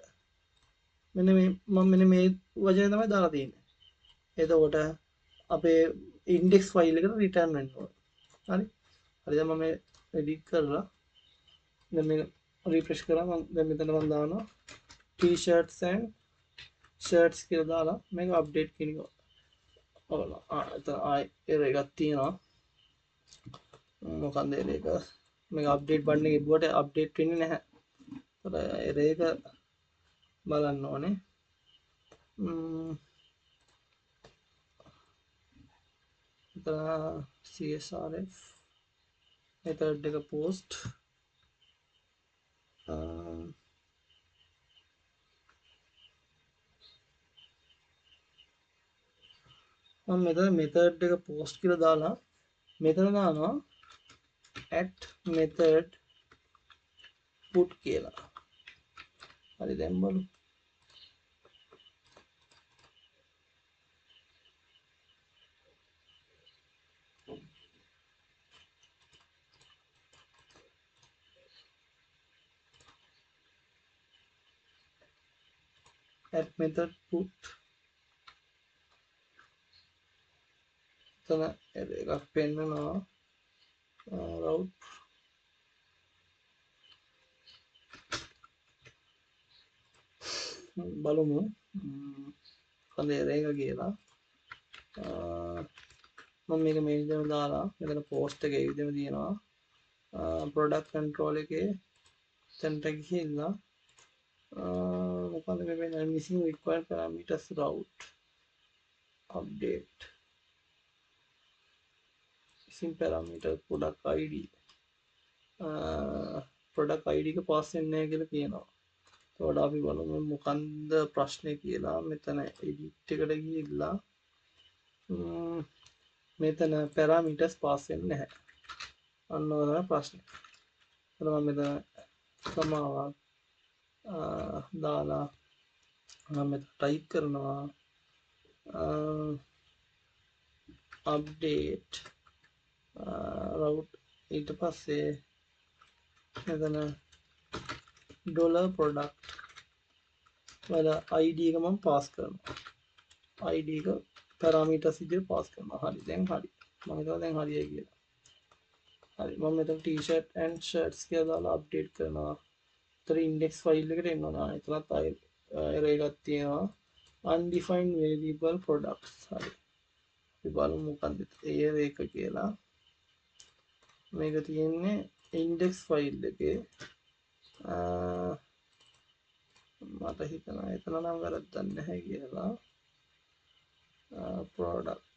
මෙන්න මේ මම මෙන්න මේ වචනේ තමයි දාලා තියෙන්නේ එතකොට අපේ ඉන්ඩෙක්ස් ෆයිල් එකට රිටර්න් වෙන්න ඕනේ හරි හරි දැන් මම මේ එඩිට් කරලා දැන් මේක රිෆ්‍රෙෂ් කරා මම දැන් මෙතන මම දානවා t-shirts and shirts කියලා දාලා මේක අප්ඩේට් කියන එක ඔයාලා එතන ආයි error එකක් තියෙනවා මොකන්ද error එක මේක අප්ඩේට් බටන් එක ඉබ්බුවට අප්ඩේට් වෙන්නේ නැහැ ඒතර error එක බලන්න ඕනේ එතන CSRF method එක post මම මෙතන method එක post කියලා දාලා මෙතන දානවා at method put කියලා හරි දැන් බලමු at method put එතන එකක් පෙන්නනවා route බලමු කඳේ රේග කියලා මම මේක මේ විදිහට දාලා මෙතන post එකේ ඒ විදිහම තියෙනවා product control එකේ තැනට ගිහිල්ලා මොකද මේ වෙන්නේ missing required parameters route update missing parameter product id product id එක pass වෙන්නේ නැහැ කියලා කියනවා එතකොට අපි බලමු මොකන්ද ප්‍රශ්නේ කියලා මෙතන edit එකට ගිහිල්ලා මෙතන parameters pass වෙන්නේ නැහැ අන්න ඔය තමයි ප්‍රශ්නේ එතන මම මෙතන සමාවක් දාලා මම මෙතන type කරනවා update route ඊට පස්සේ මෙතන dollar product වල id එක මම පාස් කරනවා id එක parameters විදිහට පාස් කරනවා හරි දැන් හරි මම හිතුවා දැන් හරියයි කියලා හරි මම මෙතන t-shirt and shirts කියලා දාලා අප්ඩේට් කරනවා ඒතර index file එකට එන්න ඕන එතනත් ආයෙ error එකක් තියෙනවා undefined variable products හරි අපි බලමු මොකක්ද error එක කියලා මේක තියෙන්නේ index file එකේ මට හිතනවා එතන නම් වැරද්දක් නැහැ කියලා product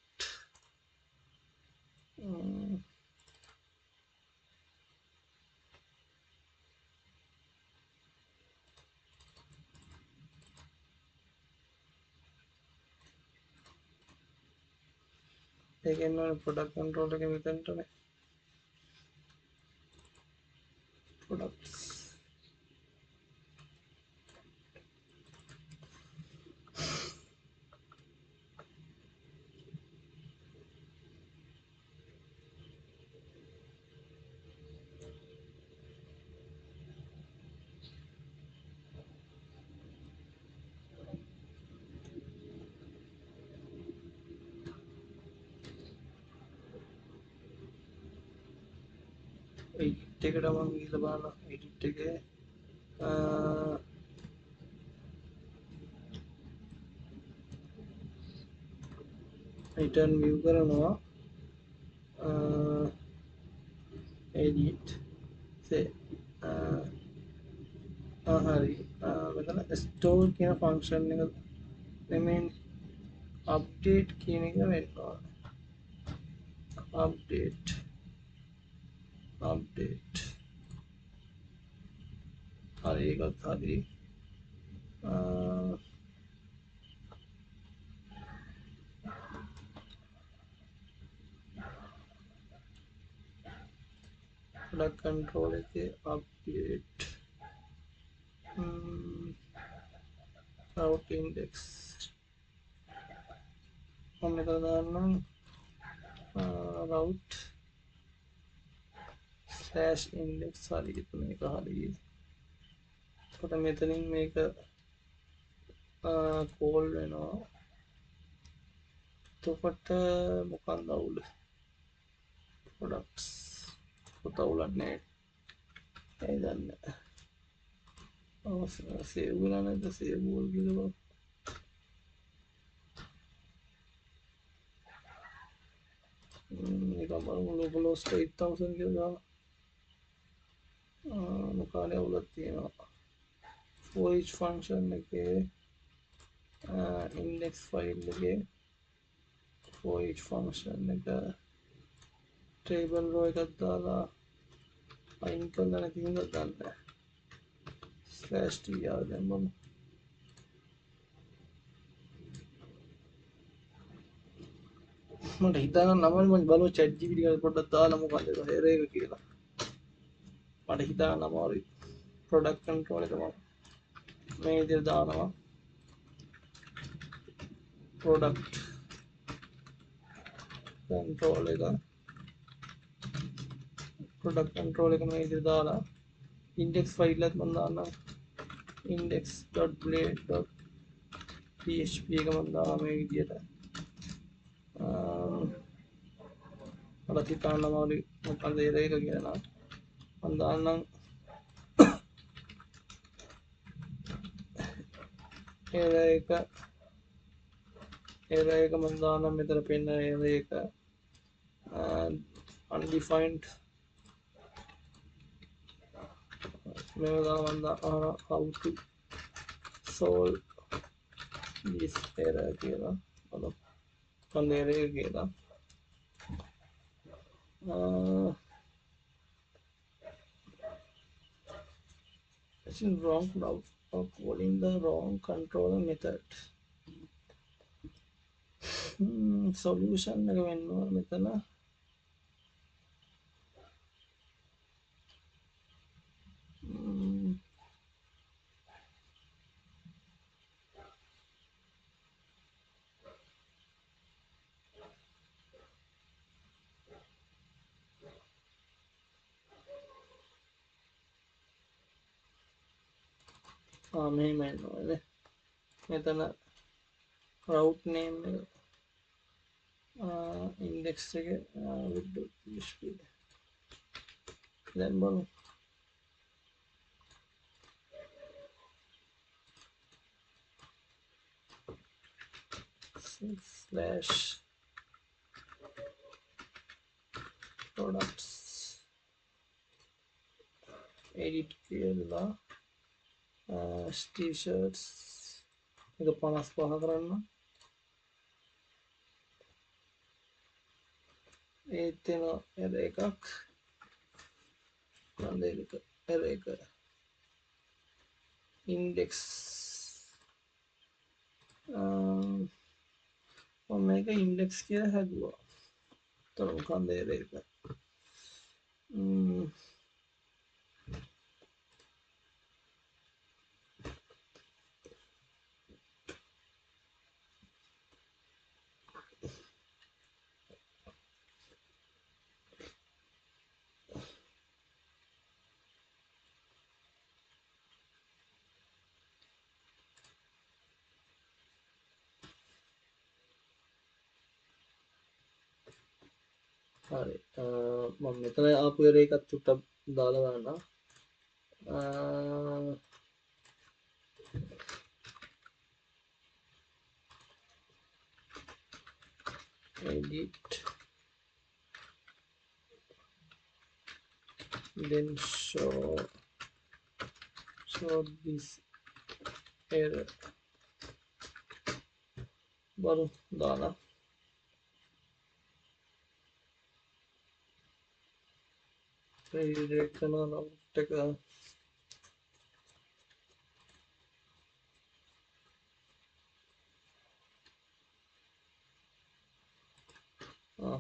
ඒකෙන් ඕනේ product control එක මෙතනටනේ products edit එකට මම ගිහලා බලනවා edit එකේ return view කරනවා edit say හරි මෙතන store කියන function එක නෙමෙයි update කියන එක වෙන්න ඕන update හරි ඒකත් හරි product control එකේ update route index මම මෙතන දාන්නම් route /index හරි මේක හරි එතකොට මෙතනින් මේක කෝල් වෙනවා එතකොට මොකක්ද අවුල products පොත අවුලක් නැහැ ඒ දන්නේ සේව් වෙලා නැද්ද සේව් වුණා කියලා නිකන් බලමු localhost 8000 කියලා දාලා මොකානේ අවුලක් තියෙනවා for each function එකේ index file එකේ for each function එක table row එකක් දාලා අයින් කරලා නැති හින්දා දන්නේ /tr දැම්මම මට හිතාගන්න නමල් මම බලුවා chat gpt එකේ පොඩ්ඩක් දාලා මොකද error එක කියලා මට හිතාගන්න අමාරුයි product control එක මම මේ විදිහට දානවා product control එක product control එක මේ විදිහට දාලා index file එකත් මම දාන්නම් index.blade.php එක මම දානවා මේ විදිහට මට හිතාගන්න අමාරුයි මොකක්ද error එක කියලා මම දාන්නම් error එක මම දාන්නම් මෙතන පෙන්න error එක undefined මේව දාලා how to solve this error කියලා බලමු මොකක්ද error එක කියලා it's in wrong now calling the wrong controller method solution එක වෙන්නවා මෙතන මෙහෙම එනවා මෙතන route name index එක with.php දැන් බලමු slash products edit කියලා t-shirts එක 55 කරන්න ඒත් එන error එකක් error එක index මම මේක index කියලා හැදුවා තව මොකක්ද error එක හරි මම මෙතන ආපු error එකක් චුට්ටක් දාලා බලන්න edit then show this error බලමු දාලා redirect කරනවා route එක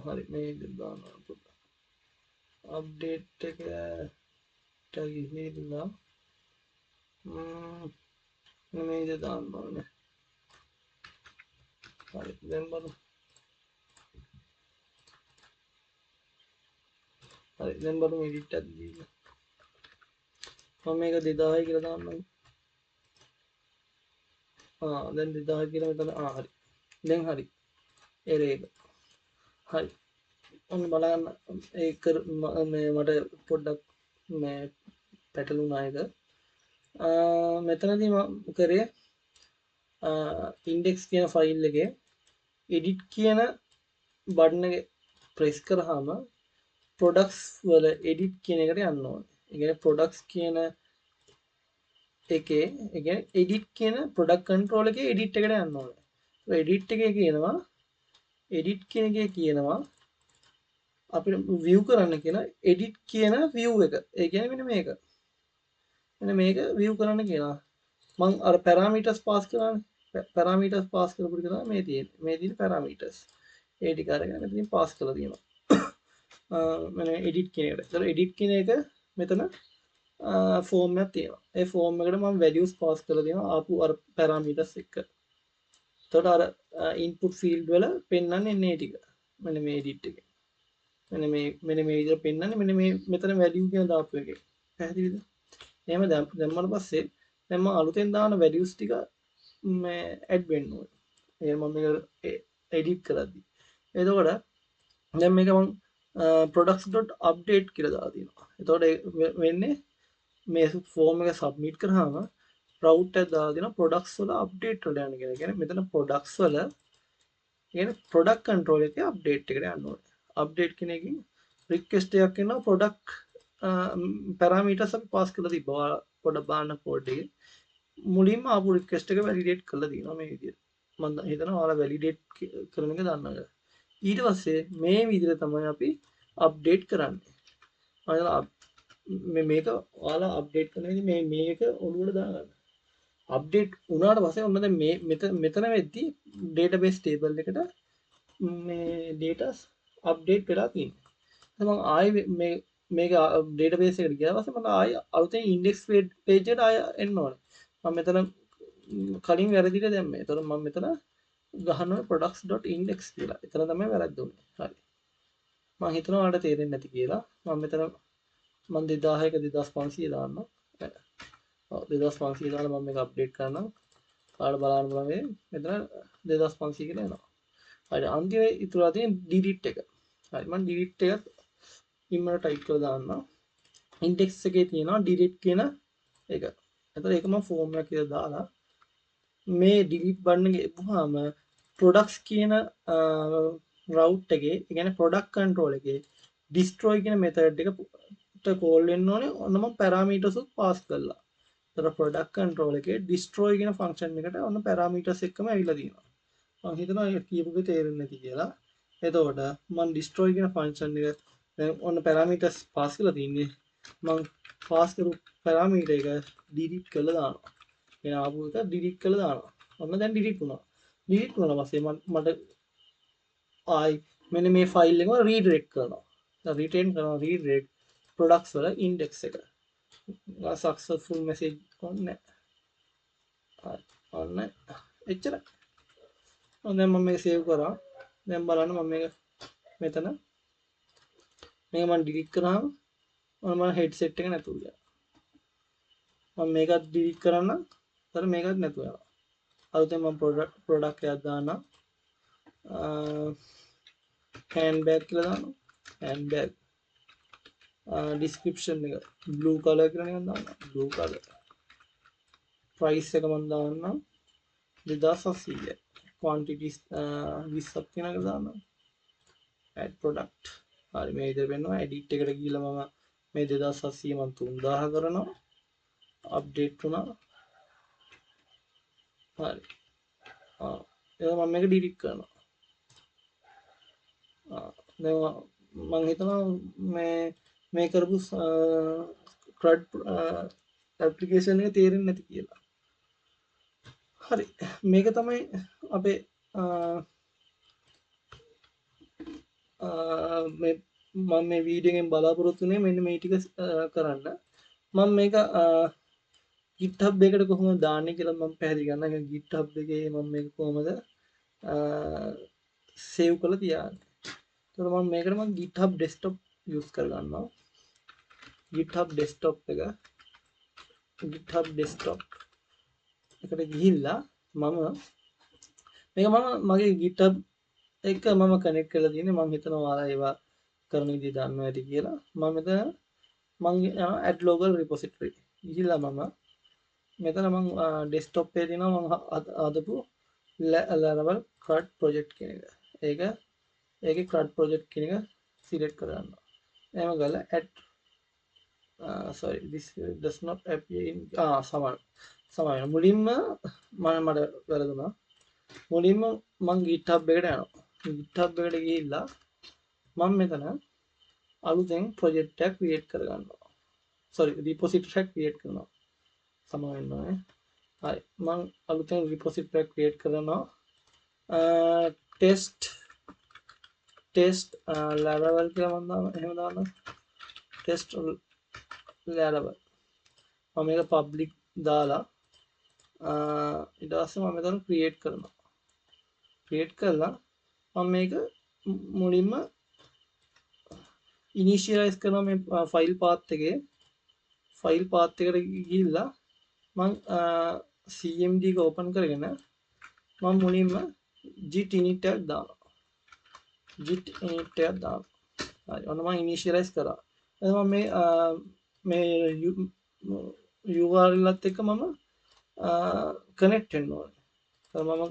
හරි මේ විදිහට දානවා අප්ඩේට් එක ගිහිල්ලා මේ විදිහට දාන්න ඕනේ හරි දැන් බලමු හරි දැන් බලමු edit එකක් දීලා මම මේක 2000 කියලා දාන්නම් දැන් 2000 කියලා මෙතන හරි දැන් හරි error එක හරි ඔන්න බලන්න ඒක මේ මට පොඩ්ඩක් මේ පැටලුණා එක. මෙතනදී මම කරේ ඉන්ඩෙක්ස් කියන ෆයිල් එකේ එඩිට් කියන බටන් එක ප්‍රෙස් කරාම ප්‍රොඩක්ට්ස් වල එඩිට් කියන එකට යන්න ඕනේ. ඒ කියන්නේ ප්‍රොඩක්ට්ස් කියන එකේ ඒ කියන්නේ එඩිට් කියන ප්‍රොඩක්ට් කන්ට්‍රෝල් එකේ එඩිට් එකට යන්න ඕනේ. ඒ එඩිට් එකේ කියනවා එඩිට් කියන එකේ කියනවා අපිට view කරන්න කියලා edit කියන view එක. ඒ කියන්නේ මෙන්න මේක. මෙන්න මේක view කරන්න කියනවා. මම අර parameters pass කරානේ. parameters pass කරපු ටික තමයි මේ තියෙන්නේ. මේ තියෙන parameters. ඒ ටික අරගෙන මෙතනින් pass කරලා තියෙනවා. මම edit කියන එකට. ඒතර edit කියන එක මෙතන form එකක් තියෙනවා. ඒ form එකට මම values pass කරලා දෙනවා ආපු අර parameters එක්ක. එතකොට අර input field වල පෙන්වන්නේ මේ ටික. මෙන්න මේ edit එකේ. මෙන්න මේ විදිහට පෙන්වන්නේ මෙන්න මේ මෙතන value කියන දාපු එකේ. පැහැදිලිද? එහෙම දැම්මම පස්සේ දැන් මම අලුතෙන් දාන values ටික මේ add වෙන්න ඕනේ. ඒ මම මේක edit කරද්දි. එතකොට දැන් මේක මම products.update කියලා දාලා තියෙනවා. එතකොට වෙන්නේ මේ form එක submit කරාම route එක දාලා දෙනවා products වල update වලට යන්න කියලා. කියන්නේ මෙතන products වල කියන්නේ product control එකේ update එකට යන්න ඕනේ. update කියන එකකින් request එකක් එනවා product parameters අපි pass කරලා තිබ්බා. පොඩ්ඩක් බලන්න code එකේ. මුලින්ම ආපු request එක validate කරලා තියෙනවා මේ විදිහට. මම හිතනවා ඔයාලා validate කරන එක දන්නවා. ඊට පස්සේ මේ විදිහට තමයි අපි update කරන්නේ. මේක ඔයාලා අප්ඩේට් කරනදී මේක ඔළුවට දාගන්න. අප්ඩේට් වුණාට පස්සේ ඔන්න දැන් මේ මෙතන වෙද්දී database table එකට මේ data අප්ඩේට් වෙලා තියෙනවා. දැන් මම ආයෙ මේක database එකට ගියා පස්සේ මම ආයෙ අලුතෙන් index page එකට ආයෙ එන්න ඕනේ. මම මෙතන කලින් වැරදිට දැම්මේ. ඒතර මම මෙතන ගහනවා products.index කියලා. එතන තමයි වැරද්ද උනේ. හරි. මම හිතනවා ඔයාලට තේරෙන්නේ නැති කියලා. මම මෙතන මම 2001 2500 දාන්නම්. ඔව් 2500 දාලා මම මේක අප්ඩේට් කරනවා. ඔයාලට බලන්න පුළුවන් මෙතන 2500 කියලා එනවා. හරි අන්තිමේ ඉතුරුලා තියෙන delete එක. හරි මම delete එක ඉම්මර ටයිප් කරලා දාන්නම්. index එකේ තියෙනවා delete කියන එක. එතකොට ඒක මම form එකක් කියලා දාලා මේ delete button එක එපුවාම products කියන route එකේ ඒ කියන්නේ product control එකේ destroy කියන method එකට call වෙන්න ඕනේ. ඔන්න මම parameters උත් pass කළා. එතකොට product control එකේ destroy කියන function එකට ඔන්න parameters එක්කම ඇවිල්ලා තියෙනවා. මම හිතනවා ඒක කියපුවේ තේරෙන්නේ නැති කියලා. එතකොට මම destroy කියන function එක දැන් ඔන්න parameters pass කරලා තින්නේ. මම pass කරපු parameter එක delete කරලා දානවා. එන ආපු එක delete කරලා දානවා. ඔන්න දැන් delete වුණා. delete වුණා පස්සේ මට ආයි මෙන්න මේ ෆයිල් එකම redirect කරනවා. දැන් retain කරනවා redirect products වල index එක. successful message ඔන්න. ඔන්න එච්චරයි. දැන් මම මේක සේව් කරා. දැන් බලන්න මම මේක මෙතන මේක මම ඩිලීට් කරාම මම හෙඩ්සෙට් එක නැතුව ගියා. මම මේකත් ඩිලීට් කරන්න. ඊට මේකත් නැතුව යනවා. අලුතෙන් මම ප්‍රොඩක්ට් එකක් දාන්නම්. handbag කියලා දානවා. handbag description එක blue color කියලා නිකන් දානවා. blue color. price එක මම දාන්නම් 2700. quantities 20ක් කියන එක දාන්නම්. add product. හරි මේ විදිහට වෙනවා. edit එකට ගිහලා මම මේ 2700 මම 3000 කරනවා. update වුණා. හරි. ඒක මම මේක delete කරනවා. දැන් මම හිතනවා මේ කරපු CRUD application එක තේරෙන්නේ නැති කියලා. හරි මේක තමයි අපේ මම මේ වීඩියෝ එකෙන් බලාපොරොත්තු වෙන්නේ මෙන්න මේ ටික කරන්න. මම මේක GitHub එකට කොහොමද දාන්නේ කියලා මම පැහැදිලි කරනවා. GitHub එකේ මම මේක කොහොමද සේව් කරලා තියන්නේ. ඒතකොට මම මේකට GitHub desktop use කරගන්නවා. GitHub desktop එකට ගිහිල්ලා මම මගේ GitHub එක මම කනෙක්ට් කරලා තියෙන්නේ. මම හිතනවා ඔයාලා ඒවා කරන විදිහ දන්නවා ඇති කියලා. මම මෙතන මං යනවා add local repository ගිහිල්ලා මම මෙතන මං ඩෙස්ක්ටොප් එකේ තියෙනවා මං හදපු Laravel CRUD project කියන එක. ඒකේ CRUD project කියන එක select කරගන්නවා. එහෙම කරලා add sorry this does not appear in සමාන මුලින්ම මට වැරදුනා. මුලින්ම මං GitHub එකට යනවා. GitHub එකට ගිහිල්ලා මම මෙතන අලුතෙන් project එකක් create කරගන්නවා. sorry repository එකක් create කරනවා. සමාන වෙනවා. හරි මං අලුතෙන් repository එකක් create කරනවා. test Laravel කියලා මම එහෙම දානවා. test Laravel මම මේක public දාලා ඊට පස්සේ මම මෙතන create කරනවා. create කරලා මම මේක මුලින්ම initialize කරනවා මේ file path එකේ file path එකට ගිහිල්ලා මම cmd එක open කරගෙන මම මුලින්ම git init එකක් දානවා. git init එකක් දානවා. හරි ඔන්න මම initialize කරා. එතකොට මේ URL එකත් එක්ක මම connect වෙන්න ඕනේ. මම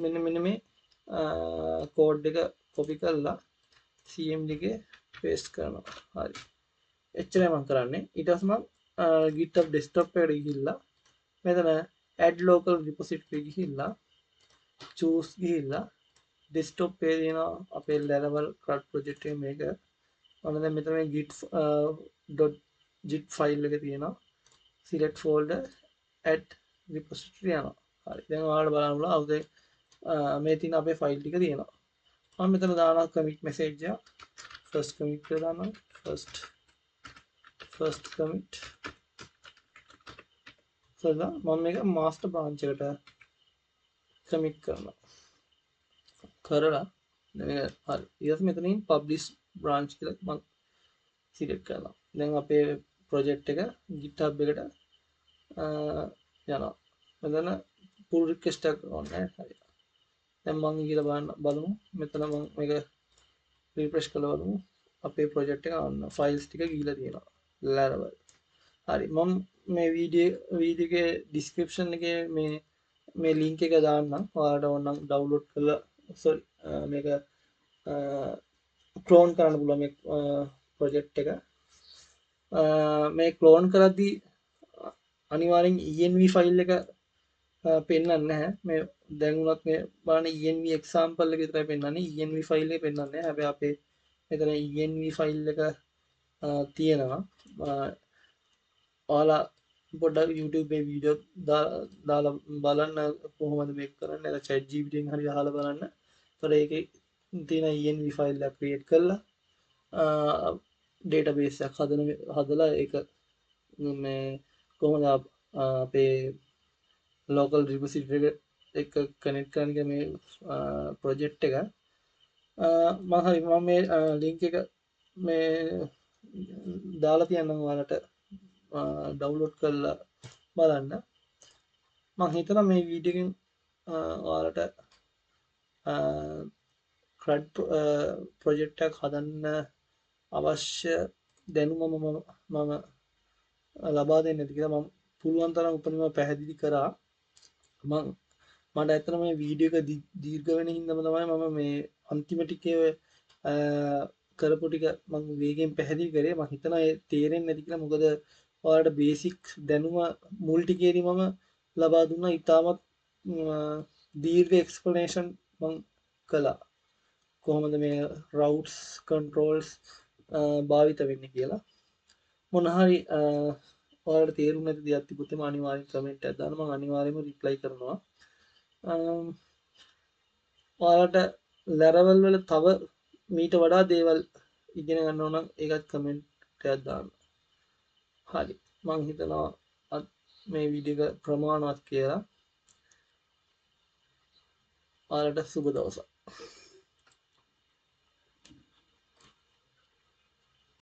මෙන්න මේ code එක copy කරලා cmd එකේ paste කරනවා. හරි. එච්චරයි මම කරන්නේ. ඊට පස්සේ මම GitHub desktop එකට ගිහිල්ලා මෙතන add local repository ගිහිල්ලා choose ගිහිල්ලා desktop එකේ තියෙන අපේ Laravel CRUD project එක මේක ඔන්න දැන් මෙතන මේ git file එක තියෙනවා. select folder add repository යනවා. හරි. දැන් ඔයාලට බලන්න පුළුවන් අවුදේ මේ තියෙන අපේ ෆයිල් ටික තියෙනවා. මම මෙතන දානවා commit message එක. first commit කියලා දානවා. first commit කරලා මම මේක master branch එකට commit කරනවා. කරලා දැන් හරි. ඊට මෙතනින් publish branch කියලා මම select කරනවා. දැන් අපේ project එක GitHub එකට යනවා. මෙතන pull request එකක් ඕනේ. හරි. දැන් මම ගිහලා බලමු. මෙතන මම මේක refresh කරලා බලමු. අපේ project එක ආන්න files ටික ගිහලා තියෙනවා. Laravel. හරි. මම මේ වීඩියෝ එකේ description එකේ මේ link එක දාන්නම්. ඔයාලට ඕනනම් download කරලා sorry මේක clone කරන්න පුළුවන් මේ project එක. මේ clone කරද්දී අනිවාර්යෙන් env file එක පෙන්වන්නේ නැහැ. මේ දැන් උනත් මේ බලන්න env example එක විතරයි පෙන්වන්නේ. env file එක පෙන්වන්නේ නැහැ. හැබැයි අපේ මෙතන env file එක තියෙනවා. ඔයාලා පොඩ්ඩක් YouTube මේ වීඩියෝ දාලා බලන්න කොහොමද මේක කරන්නේ. නැත්නම් chat GPT එකෙන් හරි අහලා බලන්න. ඒතර ඒකේ තියෙන env file එක create කරලා database එකක් හදලා ඒක මේ කොහොමද අපේ local repository එක connect කරන්නේ මේ project එක මම මේ link එක මේ දාලා තියන්නම් ඔයාලට download කරලා බලන්න. මම හිතනවා මේ වීඩියෝ එකෙන් ඔයාලට CRUD project එකක් හදන්න අවශ්‍ය දැනුම මම ලබා දෙන්න ඇති කියලා මම පුළුවන් තරම් උපරිම පැහැදිලි කරා. මට ඇත්තටම මේ වීඩියෝ එක දීර්ඝ වෙන හින්දාම තමයි මම මේ අන්තිම ටිකේ කරපු ටික මම වේගෙන් පැහැදිලි කරේ. මම හිතනවා ඒ තේරෙන්නේ නැති කියලා. මොකද ඔයාලට බේසික් දැනුම මුල් ටිකේදී මම ලබා දුන්නා. ඉතාමත් දීර්ඝ එක්ස්ප්ලනේෂන් මම කළා. කොහොමද මේ routes controls භාවිත වෙන්නේ කියලා. මොන හරි ඔයාලට තේරුම් නැති දෙයක් තිබුත් එම අනිවාර්යෙන් කමෙන්ට් එකක් දාන්න. මම අනිවාර්යයෙන්ම රිප්ලයි කරනවා. ඔයාලට Laravel වල තව මීට වඩා දේවල් ඉගෙන ගන්න ඕන නම් ඒකත් කමෙන්ට් එකක් දාන්න. හරි. මම හිතනවා මේ වීඩියෝ එක ප්‍රමාණවත් කියලා. ඔයාලට සුබ දවසක්.